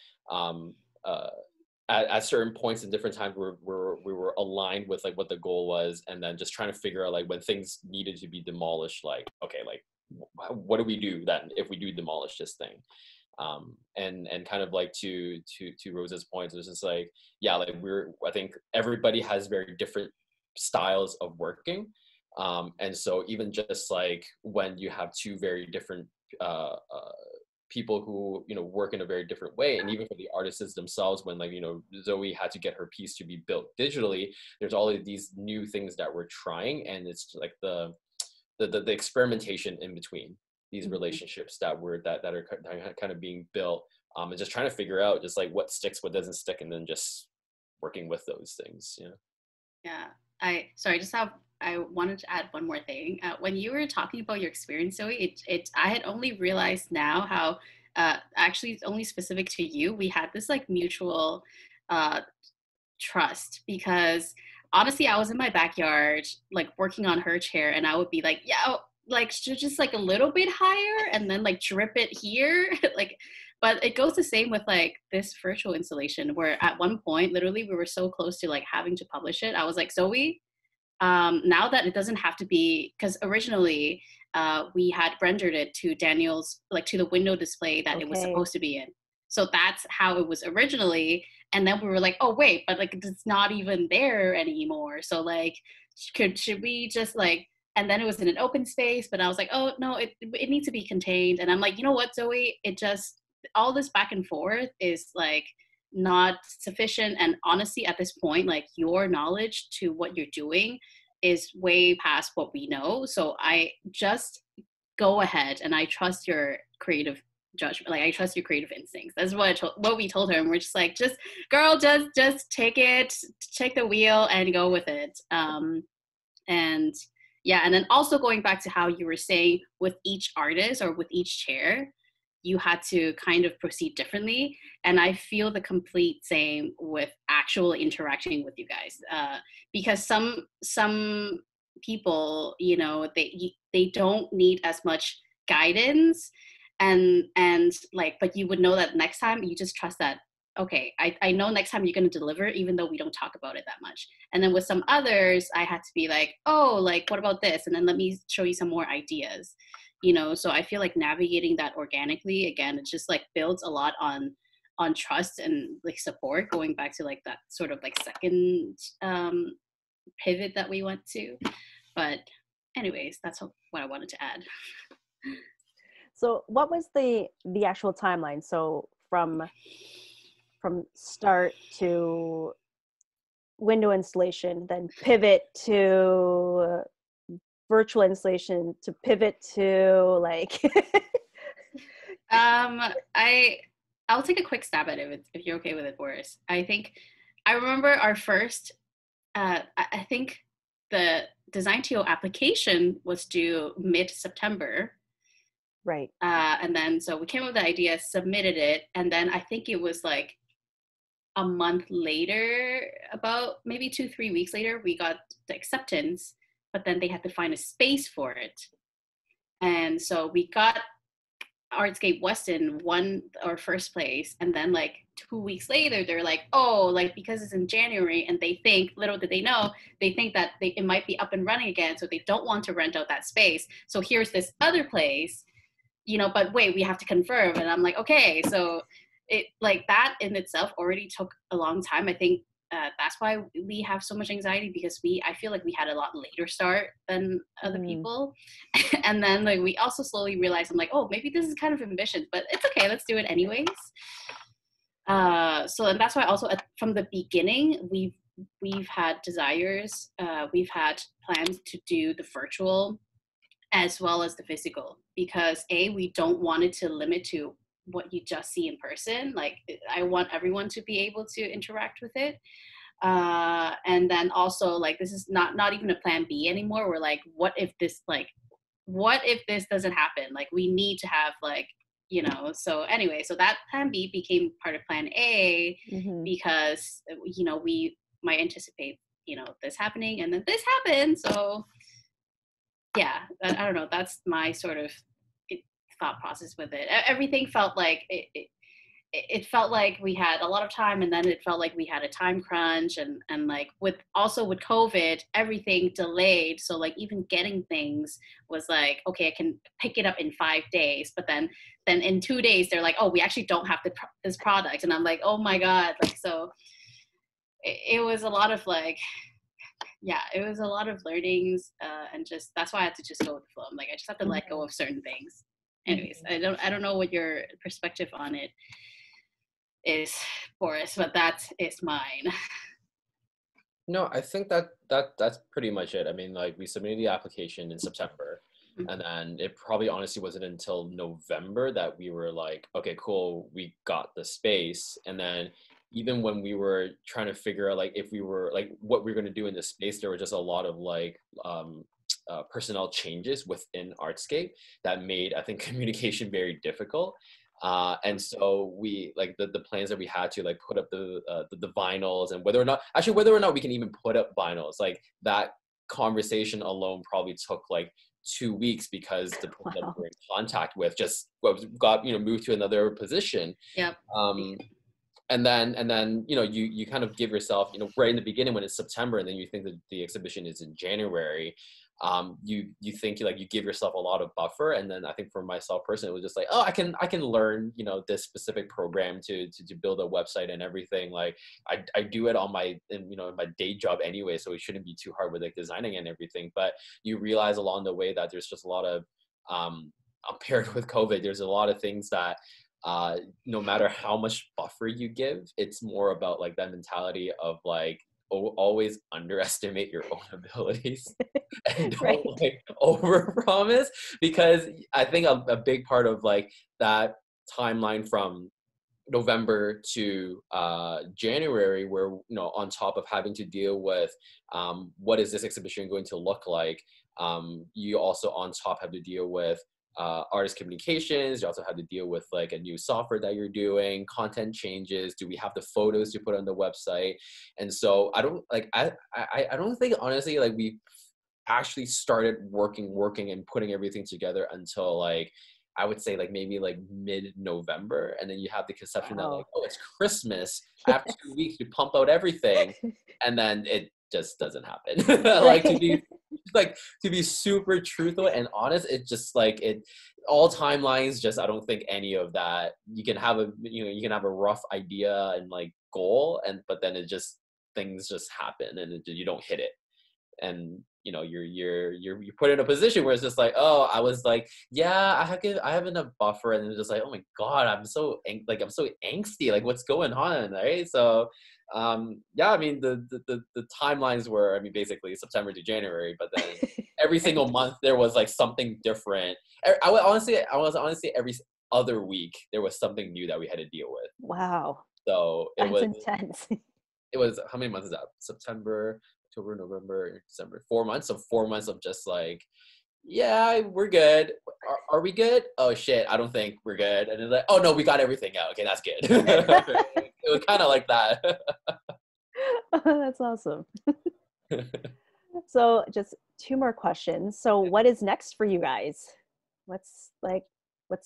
at certain points in different times we were aligned with like what the goal was, and then just trying to figure out like when things needed to be demolished, like, okay, like what do we do then if we do demolish this thing? And kind of like to Rosa's point, it was just like, yeah, like I think everybody has very different styles of working, and so even just like when you have two very different people who, you know, work in a very different way, and even for the artists themselves, when like, you know, Zoe had to get her piece to be built digitally, there's all of these new things that we're trying, and it's like the experimentation in between these relationships that are kind of being built, and just trying to figure out just like what sticks, what doesn't stick, and then just working with those things. Yeah. I wanted to add one more thing. When you were talking about your experience, Zoe, I had only realized now how actually it's only specific to you. We had this like mutual trust, because honestly, I was in my backyard like working on her chair, and I would be like, yeah, like just like a little bit higher, and then like drip it here, like. But it goes the same with like this virtual installation, where at one point, literally, we were so close to like having to publish it. I was like, Zoe, now that it doesn't have to be, because originally we had rendered it to Daniel's, like to the window display that it was supposed to be in. So that's how it was originally. And then we were like, oh wait, but like it's not even there anymore. So like, should we just like, and then it was in an open space, but I was like, oh no, it needs to be contained. And I'm like, you know what, Zoe, all this back and forth is like not sufficient. And honestly, at this point, like your knowledge to what you're doing is way past what we know. So I just go ahead, and I trust your creative judgment. Like I trust your creative instincts. That's what we told her. And we're just like, girl, just take the wheel and go with it. And yeah. And then also going back to how you were saying with each artist or with each chair, you had to kind of proceed differently. And I feel the complete same with actual interacting with you guys, because some people, you know, they don't need as much guidance, and like, but you would know that next time you just trust that, okay, I know next time you're going to deliver, even though we don't talk about it that much. And then with some others, I had to be like, oh, like, what about this? And then let me show you some more ideas. You know, so I feel like navigating that organically, again, it just like builds a lot on trust and like support, going back to like that sort of like second pivot that we went to. But anyways, that's what I wanted to add. So what was the actual timeline? So from start to window installation, then pivot to virtual installation, to pivot to like I'll take a quick stab at it if you're okay with it, Boris. I think I remember our first I think the DesignTO application was due mid-September. Right. And then so we came up with the idea, submitted it, and then I think it was like a month later, about maybe 2-3 weeks later, we got the acceptance. But then they had to find a space for it. And so we got Artscape Weston won our first place. And then like 2 weeks later, they're like, oh, like because it's in January, and they think, little did they know, they think that it might be up and running again. So they don't want to rent out that space. So here's this other place, you know, but wait, we have to confirm. And I'm like, okay. So it like that in itself already took a long time. I think that's why we have so much anxiety, because I feel like we had a lot later start than other people. And then like we also slowly realized, I'm like, oh, maybe this is kind of ambitious, but it's okay, let's do it anyways. So and that's why also from the beginning we've had desires, we've had plans to do the virtual as well as the physical, because we don't want it to limit to what you just see in person. Like I want everyone to be able to interact with it. And then also like, this is not even a plan B anymore. We're like, what if this doesn't happen? Like we need to have like you know. So anyway, so that plan B became part of plan A because, you know, we might anticipate, you know, this happening, and then this happened. So yeah, I don't know. That's my sort of thought process with it. Everything felt like it felt like we had a lot of time, and then it felt like we had a time crunch, and like with COVID, everything delayed. So like even getting things was like, okay, I can pick it up in 5 days, but then in 2 days they're like, oh, we actually don't have this product, and I'm like, oh my god. Like, so it was a lot of like, yeah, it was a lot of learnings, and just that's why I had to just go with the flow. I'm like, I just have to let go of certain things. Anyways, I don't know what your perspective on it is, Boris, but that is mine. No, I think that's pretty much it. I mean, like, we submitted the application in September, and then it probably honestly wasn't until November that we were like, okay, cool, we got the space. And then even when we were trying to figure out like if we were like what we were going to do in the space, there were just a lot of like personnel changes within Artscape that made, I think, communication very difficult. And so we like the plans that we had to like put up the vinyls, and whether or not we can even put up vinyls, like that conversation alone probably took like 2 weeks because the person that we were in contact with just got, you know, moved to another position. Yep. And then you know, you kind of give yourself, you know, right in the beginning when it's September, and then you think that the exhibition is in January, you think like you give yourself a lot of buffer. And then I think for myself personally, it was just like, oh, I can learn, you know, this specific program to build a website and everything. Like I do it on my, you know, my day job anyway, so it shouldn't be too hard with like designing and everything. But you realize along the way that there's just a lot of paired with COVID, there's a lot of things that no matter how much buffer you give, it's more about like that mentality of like, always underestimate your own abilities and don't like over promise. Because I think a big part of like that timeline from November to January, where, you know, on top of having to deal with what is this exhibition going to look like, you also on top have to deal with artist communications. You also have to deal with like a new software that you're doing, content changes. Do we have the photos to put on the website? And so I don't think honestly like we actually started working and putting everything together until like I would say like maybe like mid-November. And then you have the conception that like, oh, it's Christmas. I have 2 weeks to pump out everything, and then it just doesn't happen. Like to be super truthful and honest, it just like all timelines, just I don't think any of that. You can have a rough idea and like goal, but then things just happen, and you don't hit it. And you know, you're put in a position where it's just like, oh, I was like, yeah, I have enough buffer, and it's just like, oh my god, I'm so angsty, like what's going on, right? So yeah, I mean the timelines were, I mean, basically September to January, but then every single month there was like something different. I was honestly every other week there was something new that we had to deal with. Wow. So That's intense. It was, how many months is that? September, October, November, December, 4 months. So 4 months of just like, yeah, we're good. Are we good? Oh shit, I don't think we're good. And then like, oh no, we got everything out. Okay, that's good. It was kind of like that. That's awesome. So just 2 more questions. So what is next for you guys? What's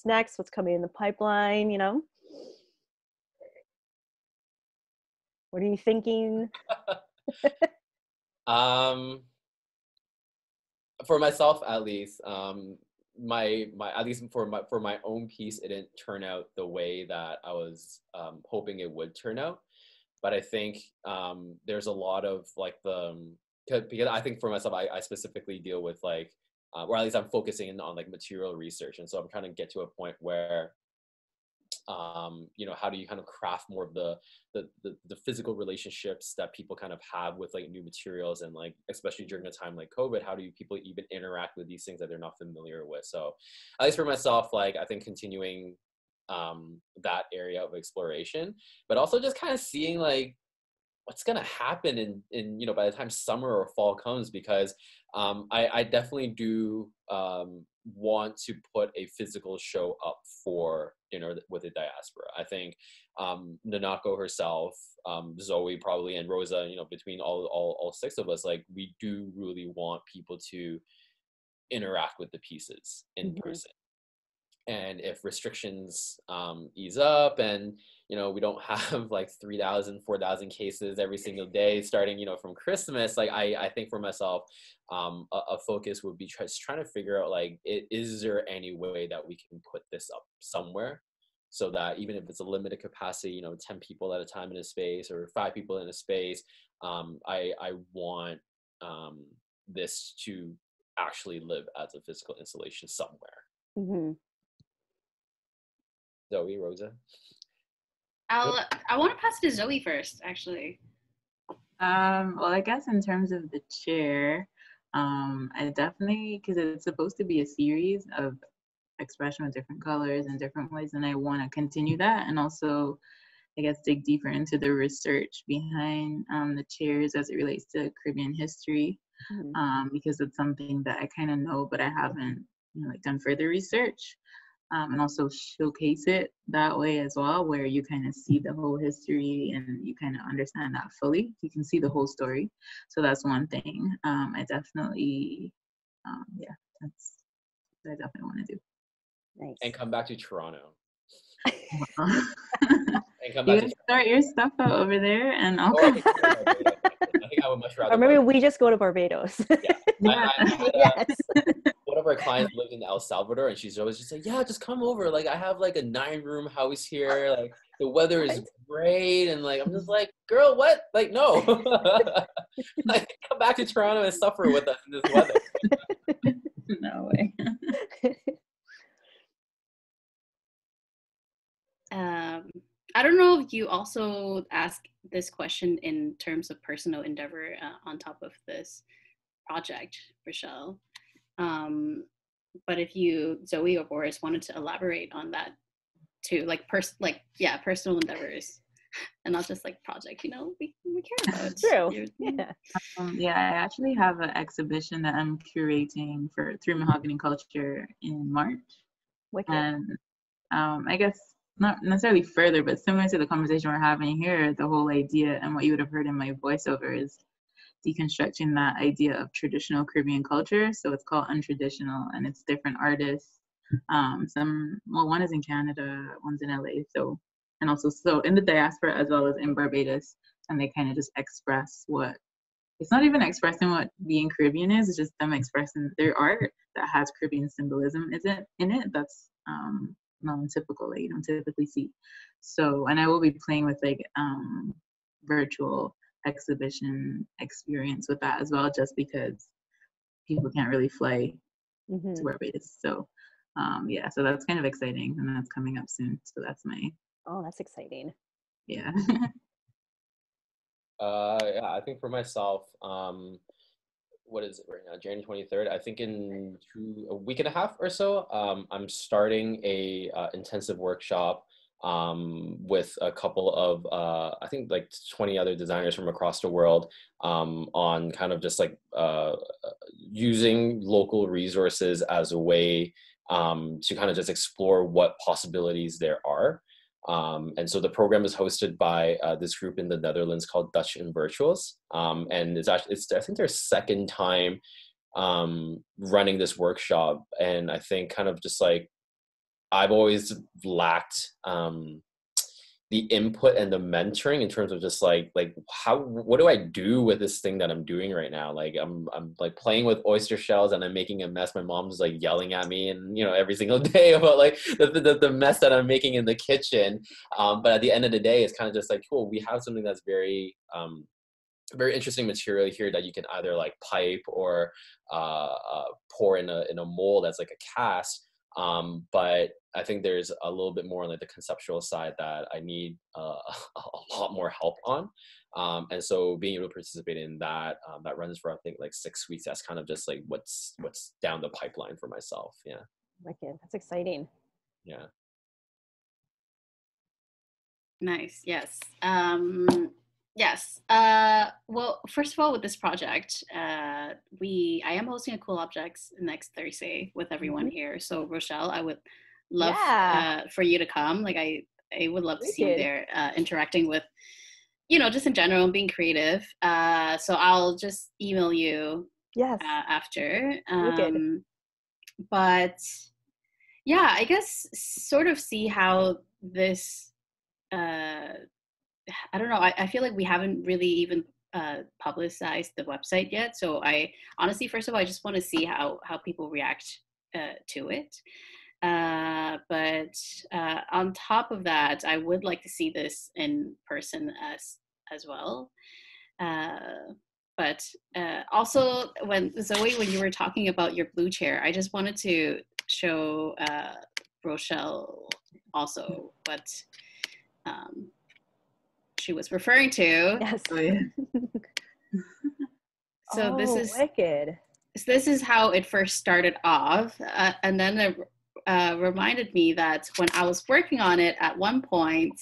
next? What's coming in the pipeline, you know? What are you thinking? For myself, at least, my at least for my own piece, it didn't turn out the way that I was hoping it would turn out. But I think there's a lot of like because I think for myself, I specifically deal with like, or at least I'm focusing on like material research, and so I'm trying to get to a point where you know, how do you kind of craft more of the physical relationships that people kind of have with like new materials, and like especially during a time like COVID, how do people even interact with these things that they're not familiar with? So at least for myself, like I think continuing that area of exploration, but also just kind of seeing like what's gonna happen in you know, by the time summer or fall comes, because I definitely do want to put a physical show up for Dinner with the Diaspora. I think Nanako herself, Zoe probably, and Rosa, you know, between all six of us, like, we do really want people to interact with the pieces in person. And if restrictions ease up, and, you know, we don't have like 3,000, 4,000 cases every single day starting, you know, from Christmas, like, I think for myself, a focus would be just trying to figure out, like, is there any way that we can put this up somewhere, so that even if it's a limited capacity, you know, 10 people at a time in a space or 5 people in a space, I want this to actually live as a physical installation somewhere. Zoe, Rosa? I want to pass it to Zoe first, actually. Well, I guess in terms of the chair, I definitely, because it's supposed to be a series of expression with different colors and different ways, and I want to continue that, and also, I guess, dig deeper into the research behind the chairs as it relates to Caribbean history, because it's something that I kind of know, but I haven't, you know, like, done further research. And also showcase it that way as well, where you kind of see the whole history and you kind of understand that fully. You can see the whole story. So that's one thing. I definitely, yeah, that's what I definitely want to do. Nice. And come back to Toronto. And come back you guys start your stuff out over there, and I'll I think I would much rather. Or maybe we just go to Barbados. Yeah. Yes. One of our clients lives in El Salvador, and she's always just like, yeah, just come over. Like, I have like a 9-room house here. Like, the weather is great. And like, I'm just like, girl, what? Like, no. Like, come back to Toronto and suffer with us in this weather. No way. I don't know if you also ask this question in terms of personal endeavor on top of this project, Richelle. But if you, Zoe or Boris, wanted to elaborate on that too, like personal endeavors, and not just like project, you know, we care about. True. Yeah. Yeah, I actually have an exhibition that I'm curating through Mahogany Culture in March. Wicked. And I guess not necessarily further, but similar to the conversation we're having here, the whole idea and what you would have heard in my voiceover is deconstructing that idea of traditional Caribbean culture. So it's called Untraditional, and it's different artists. One is in Canada, one's in LA. So in the diaspora as well as in Barbados, and they kind of just express what, it's not even expressing what being Caribbean is, it's just them expressing their art that has Caribbean symbolism in it that's non-typical, that you don't typically see. So, and I will be playing with like virtual exhibition experience with that as well, just because people can't really fly to Barbados. So yeah, so that's kind of exciting, and that's coming up soon. So that's that's exciting. Yeah. Yeah, I think for myself, what is it right now? January 23rd. I think in a week and a half or so, I'm starting a intensive workshop with a couple of I think like 20 other designers from across the world on kind of just like using local resources as a way to kind of just explore what possibilities there are. And so the program is hosted by this group in the Netherlands called Dutch in Virtuals. And it's I think their second time running this workshop. And I think kind of just like, I've always lacked the input and the mentoring in terms of just like what do I do with this thing that I'm doing right now? Like I'm like playing with oyster shells and I'm making a mess. My mom's like yelling at me, and you know, every single day about like the mess that I'm making in the kitchen. But at the end of the day, it's kind of just like, cool, we have something that's very very interesting material here that you can either like pipe or pour in a mold that's like a cast. But I think there's a little bit more on like the conceptual side that I need a lot more help on. And so being able to participate in that, that runs for I think like 6 weeks. That's kind of just like what's down the pipeline for myself. Yeah. Wicked. That's exciting. Yeah. Nice. Yes. Yes. Well, first of all, with this project, I am hosting a Cool Objects next Thursday with everyone here. So Rochelle, I would love Yeah, for you to come. Like I would love to see you wicked. there, interacting with, just in general and being creative. So I'll just email you Yes, after. wicked. But yeah, I guess sort of see how this. I don't know. I feel like we haven't really even publicized the website yet. So I honestly, first of all, I just want to see how people react to it. But on top of that, I would like to see this in person as well. But also, when Zoe, when you were talking about your blue chair, I just wanted to show Rochelle also what she was referring to. Yes. Oh yeah. So Oh, wicked. this is how it first started off, and then it reminded me that when I was working on it at one point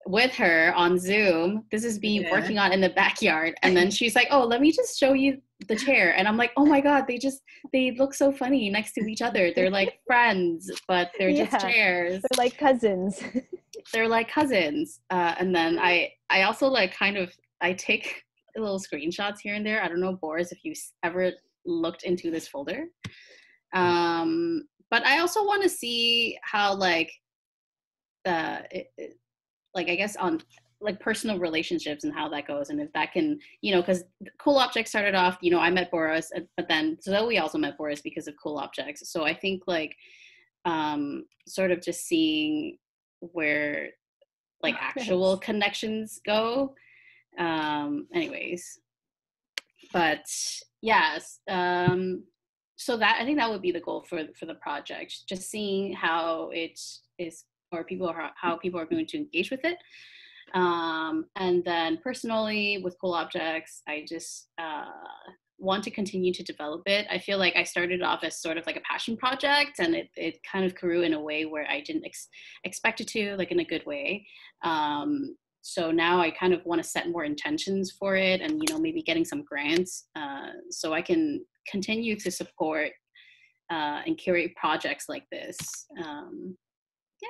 with her on Zoom, this is me Yeah. working on in the backyard, and then she's like, "Oh, let me just show you the chair," and I'm like, "Oh my god, they look so funny next to each other. They're like friends, but they're just Yeah, chairs. they're like cousins. They're like cousins." And then I also like kind of I take little screenshots here and there. I don't know, Boris, if you ever looked into this folder. But I also want to see how like like I guess on like personal relationships and how that goes, and if that can, because Cool Objects started off, I met Boris, but then Zoe also met Boris because of Cool Objects. So I think like sort of just seeing where like actual Nice. connections go. Anyways, but yes, so that I think that would be the goal for the project, just seeing how it is, or how people are going to engage with it. And then personally with Cool Objects, I just want to continue to develop it. I feel like I started off as sort of like a passion project, and it kind of grew in a way where I didn't expect it to, like in a good way. So now I kind of want to set more intentions for it, and maybe getting some grants so I can continue to support and curate projects like this.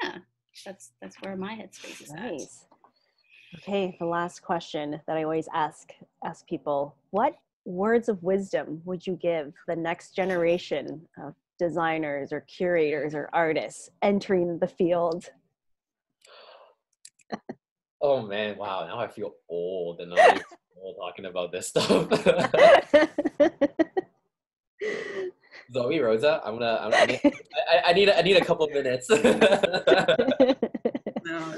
Yeah, that's where my headspace is at. Nice. Okay, the last question that I always ask people: what words of wisdom would you give the next generation of designers or curators or artists entering the field? Oh man, wow! Now I feel old, and I'm old talking about this stuff. Zoe, Rosa, I need a couple minutes. No,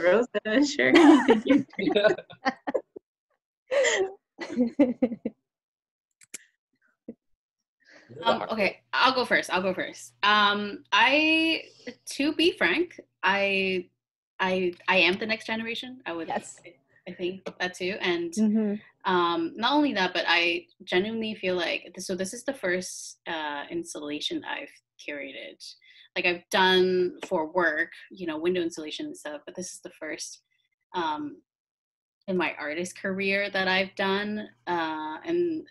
Rosa, sure. Thank you. Okay, I'll go first. To be frank, I am the next generation. Yes. I think that too. And Mm-hmm. not only that, but I genuinely feel like this is the first installation I've curated. Like I've done for work, window installation and stuff, but this is the first in my artist career that I've done. And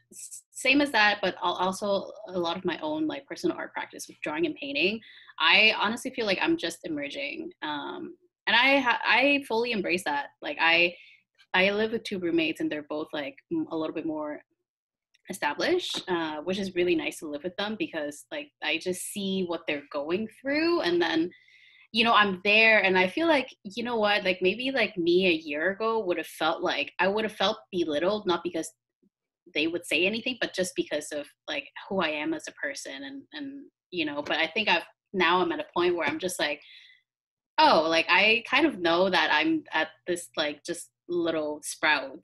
same as that, but also a lot of my own like personal art practice with drawing and painting. I honestly feel like I'm just emerging. And I fully embrace that. Like I live with two roommates, and they're both like a little bit more established, which is really nice to live with them, because like I just see what they're going through, and then I'm there, and I feel like, what, like maybe like me a year ago would have felt like I would have felt belittled, not because they would say anything, but just because of like who I am as a person, and but I think now I'm at a point where I'm just like, oh, like I kind of know that I'm at this like just little sprout,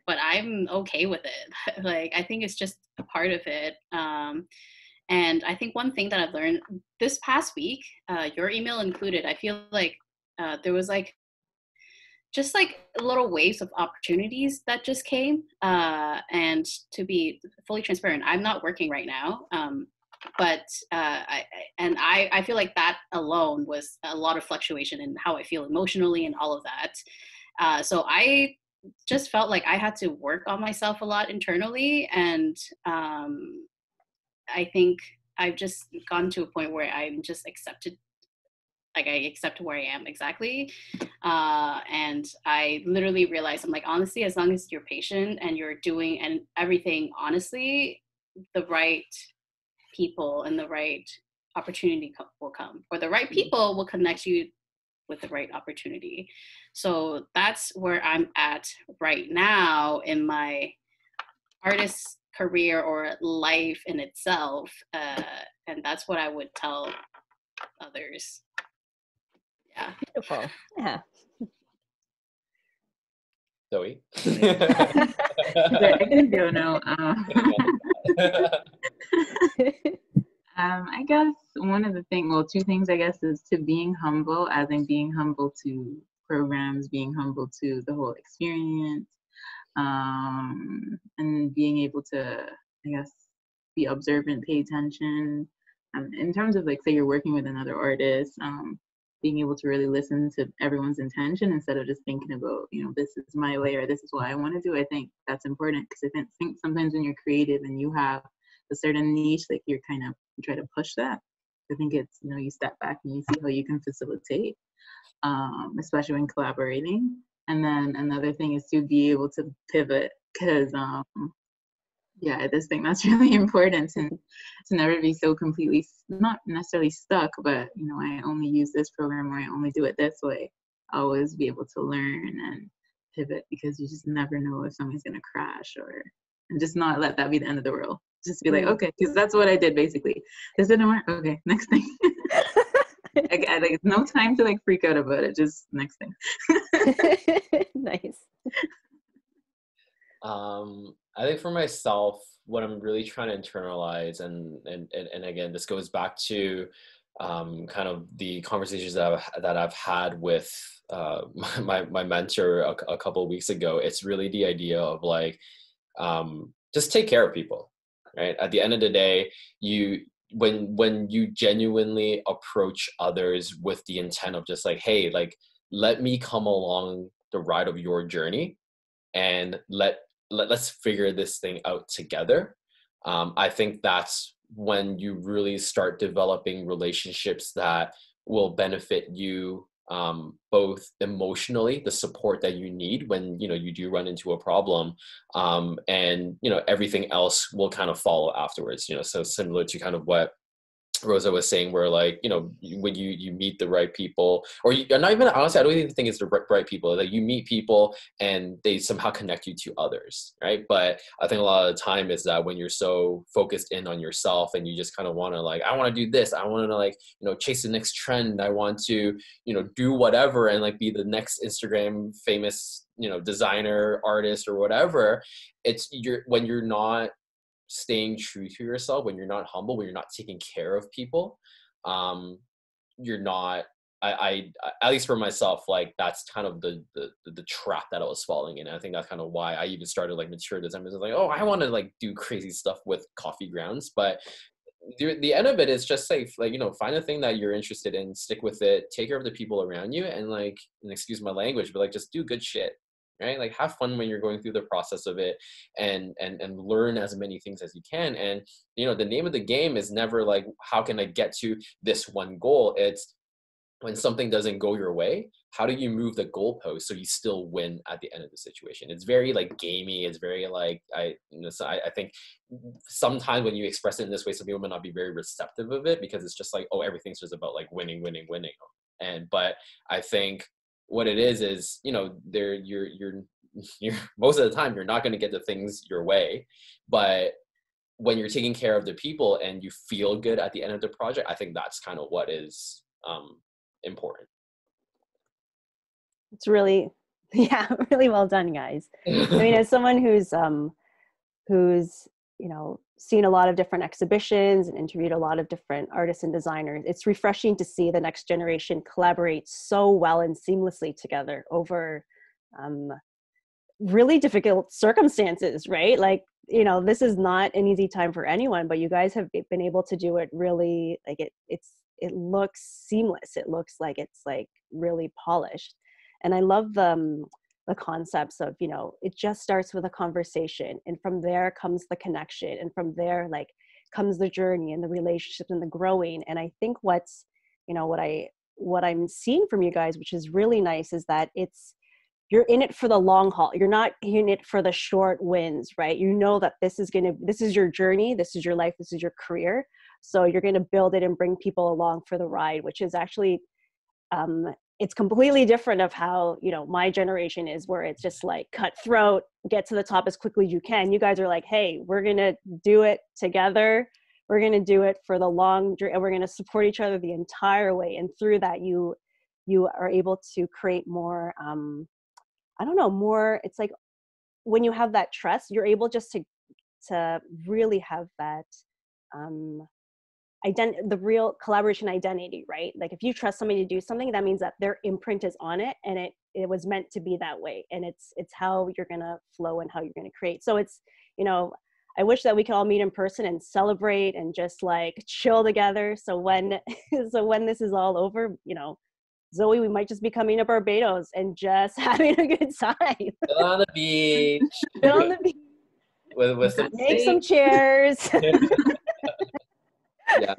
but I'm okay with it. Like I think it's just a part of it. And I think one thing that I've learned this past week, your email included, I feel like there was like just like little waves of opportunities that just came. And to be fully transparent, I'm not working right now. But I feel like that alone was a lot of fluctuation in how I feel emotionally and all of that. So I just felt like I had to work on myself a lot internally. And I think I've just gotten to a point where I'm just accepted, like I accept where I am exactly. And I literally realized, I'm like, honestly, as long as you're patient and you're doing and everything honestly, the right people and the right opportunity will come, or the right people will connect you with the right opportunity. So that's where I'm at right now in my artist career or life in itself. And that's what I would tell others. Yeah. Beautiful. Yeah. Zoe? I can go now. I guess one of the things, well, two things, I guess, is to being humble, as in being humble to programs, being humble to the whole experience, and being able to, I guess, be observant, pay attention. In terms of, like, say you're working with another artist, being able to really listen to everyone's intention instead of just thinking about, you know, this is my way or this is what I want to do. I think that's important, because I think sometimes when you're creative and you have a certain niche, like you try to push that. I think it's, you know, you step back and you see how you can facilitate, especially when collaborating. And then another thing is to be able to pivot, because yeah, I just think that's really important to never be so completely, not necessarily stuck, but, you know, I only use this program or I only do it this way. Always be able to learn and pivot, because you just never know if something's going to crash, and just not let that be the end of the world. Just be like, okay, because that's what I did basically. This didn't work. Okay, next thing. Like, no time to like freak out about it. Just next thing. Nice. I think for myself, what I'm really trying to internalize, and again, this goes back to kind of the conversations that I've had with my mentor a couple of weeks ago. It's really the idea of like, just take care of people, right? At the end of the day, when you genuinely approach others with the intent of just like, hey, like, let me come along the ride of your journey, and let's figure this thing out together. I think that's when you really start developing relationships that will benefit you, both emotionally, the support that you need when, you know, you do run into a problem, and, you know, everything else will kind of follow afterwards, you know. So similar to kind of what Rosa was saying, where like, you know, when you meet the right people, or not even, honestly, I don't even think it's the right people, like you meet people and they somehow connect you to others, right? But I think a lot of the time is that when you're so focused in on yourself and you just kind of want to like, I want to do this, I want to like, you know, chase the next trend, I want to, you know, do whatever and like be the next Instagram famous, you know, designer, artist or whatever. When you're not staying true to yourself, when you're not humble, when you're not taking care of people, you're not, I at least for myself, like that's kind of the trap that I was falling in. I think that's kind of why I even started like material design. It's like, oh, I want to like do crazy stuff with coffee grounds, but the end of it is just like, you know, find a thing that you're interested in, stick with it, take care of the people around you, and like, and excuse my language, but like just do good shit, right? Like have fun when you're going through the process of it, and learn as many things as you can. And, you know, the name of the game is never like, how can I get to this one goal? It's when something doesn't go your way, how do you move the goalpost so you still win at the end of the situation? It's very like gamey. It's very like, so I think sometimes when you express it in this way, some people might not be very receptive of it, because it's just like, oh, everything's just about like winning. But I think what it is, you know, you're most of the time you're not going to get the things your way, but when you're taking care of the people and you feel good at the end of the project, I think that's kind of what is important. It's really, yeah, really well done, guys. I mean, as someone who's you know, seen a lot of different exhibitions and interviewed a lot of different artists and designers, it's refreshing to see the next generation collaborate so well and seamlessly together over really difficult circumstances, right? Like, you know, this is not an easy time for anyone, but you guys have been able to do it really, like it looks seamless. It looks like it's like really polished. And I love the concepts of, it just starts with a conversation, and from there comes the connection, and from there like comes the journey and the relationships and the growing. And I think what's, what I'm seeing from you guys, which is really nice, is that you're in it for the long haul. You're not in it for the short wins, right? You know that this is your journey, this is your life, this is your career. So you're going to build it and bring people along for the ride, which is actually, it's completely different of how, my generation is, where it's just like cutthroat, get to the top as quickly as you can. You guys are like, hey, we're going to do it together. We're going to do it for the long journey, and we're going to support each other the entire way. And through that, you are able to create more, more, it's like when you have that trust, you're able just to really have that, the real collaboration identity, right? Like if you trust somebody to do something, that means that their imprint is on it, and it was meant to be that way. And it's how you're going to flow and how you're going to create. So it's, I wish that we could all meet in person and celebrate and just like chill together. So when this is all over, Zoe, we might just be coming to Barbados and just having a good time. Sit on the beach. Sit on the beach. With some Make some chairs. Yeah.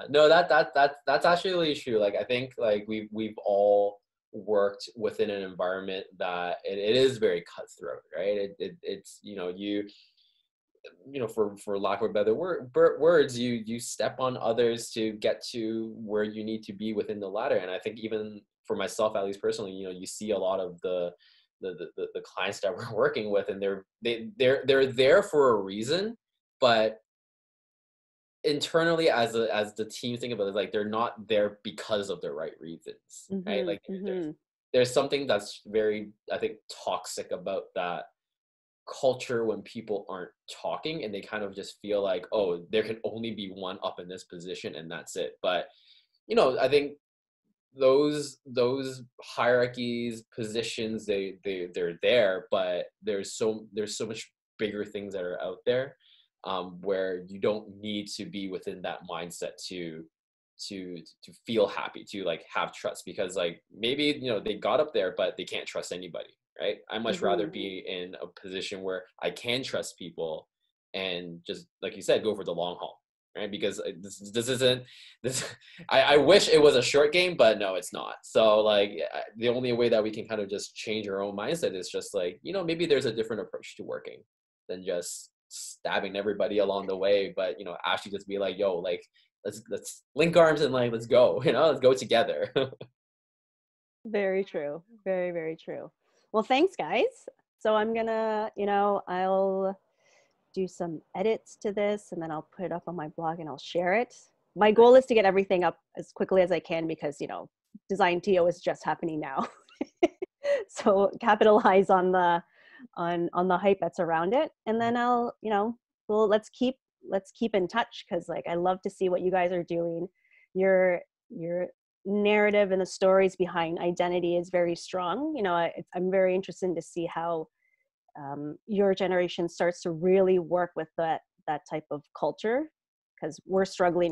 No, that's actually really true. Like I think like we've all worked within an environment that it is very cutthroat, right? It's for lack of a better words, you step on others to get to where you need to be within the ladder. And I think even for myself, at least personally, you see a lot of the clients that we're working with, and they're there for a reason, but internally as the team think about it, like they're not there because of the right reasons, right? Like there's something that's very, I think, toxic about that culture when people aren't talking, and they kind of just feel like, oh, there can only be one up in this position and that's it. But I think those hierarchies, positions, they're there, but there's so much bigger things that are out there, where you don't need to be within that mindset to feel happy, to like have trust, because like maybe they got up there but they can't trust anybody, right? I much rather be in a position where I can trust people and just, like you said, go for the long haul, right? Because this isn't I wish it was a short game, but no, it's not. So like the only way that we can kind of just change our own mindset is just like, maybe there's a different approach to working than just stabbing everybody along the way, but actually just be like, yo, like let's link arms and like let's go, let's go together. Very true. Very, very true. Well, thanks guys. So I'm gonna, I'll do some edits to this, and then I'll put it up on my blog and I'll share it. My goal is to get everything up as quickly as I can, because DesignTO is just happening now. So capitalize on the hype that's around it, and then I'll let's keep in touch, because like I love to see what you guys are doing. Your narrative and the stories behind identity is very strong. I'm very interested to see how your generation starts to really work with that type of culture, because we're struggling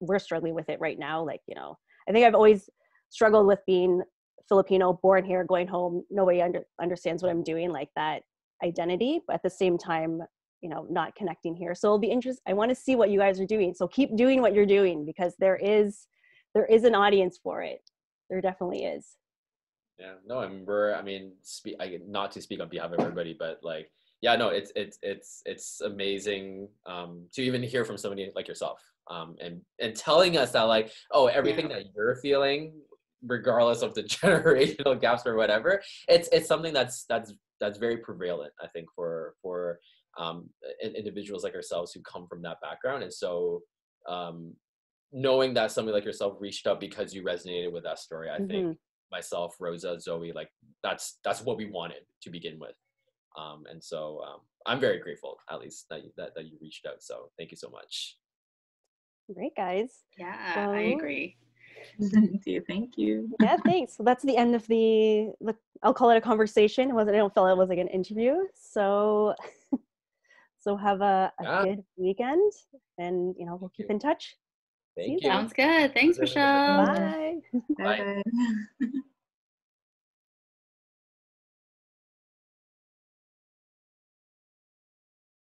with it right now. Like I think I've always struggled with being Filipino, born here, going home, nobody understands what I'm doing, like that identity, but at the same time, not connecting here. So it'll be interesting. I want to see what you guys are doing. So keep doing what you're doing, because there is an audience for it. There definitely is. Yeah, no, not to speak on behalf of everybody, but like, yeah, no, it's amazing to even hear from somebody like yourself, and telling us that like, oh, everything that you're feeling, regardless of the generational gaps or whatever, it's something that's very prevalent, I think, for individuals like ourselves who come from that background. And so knowing that somebody like yourself reached out because you resonated with that story, I think myself, Rosa, Zoe, like that's what we wanted to begin with. And so I'm very grateful, at least, that you reached out. So thank you so much. Great, guys. Yeah, I agree. Thank you. Yeah, thanks. So that's the end of the I'll call it a conversation. I don't feel it was like an interview. So have a good weekend, and we'll keep in touch. Thank you. Sounds good. Thanks, Richelle. Bye. Bye.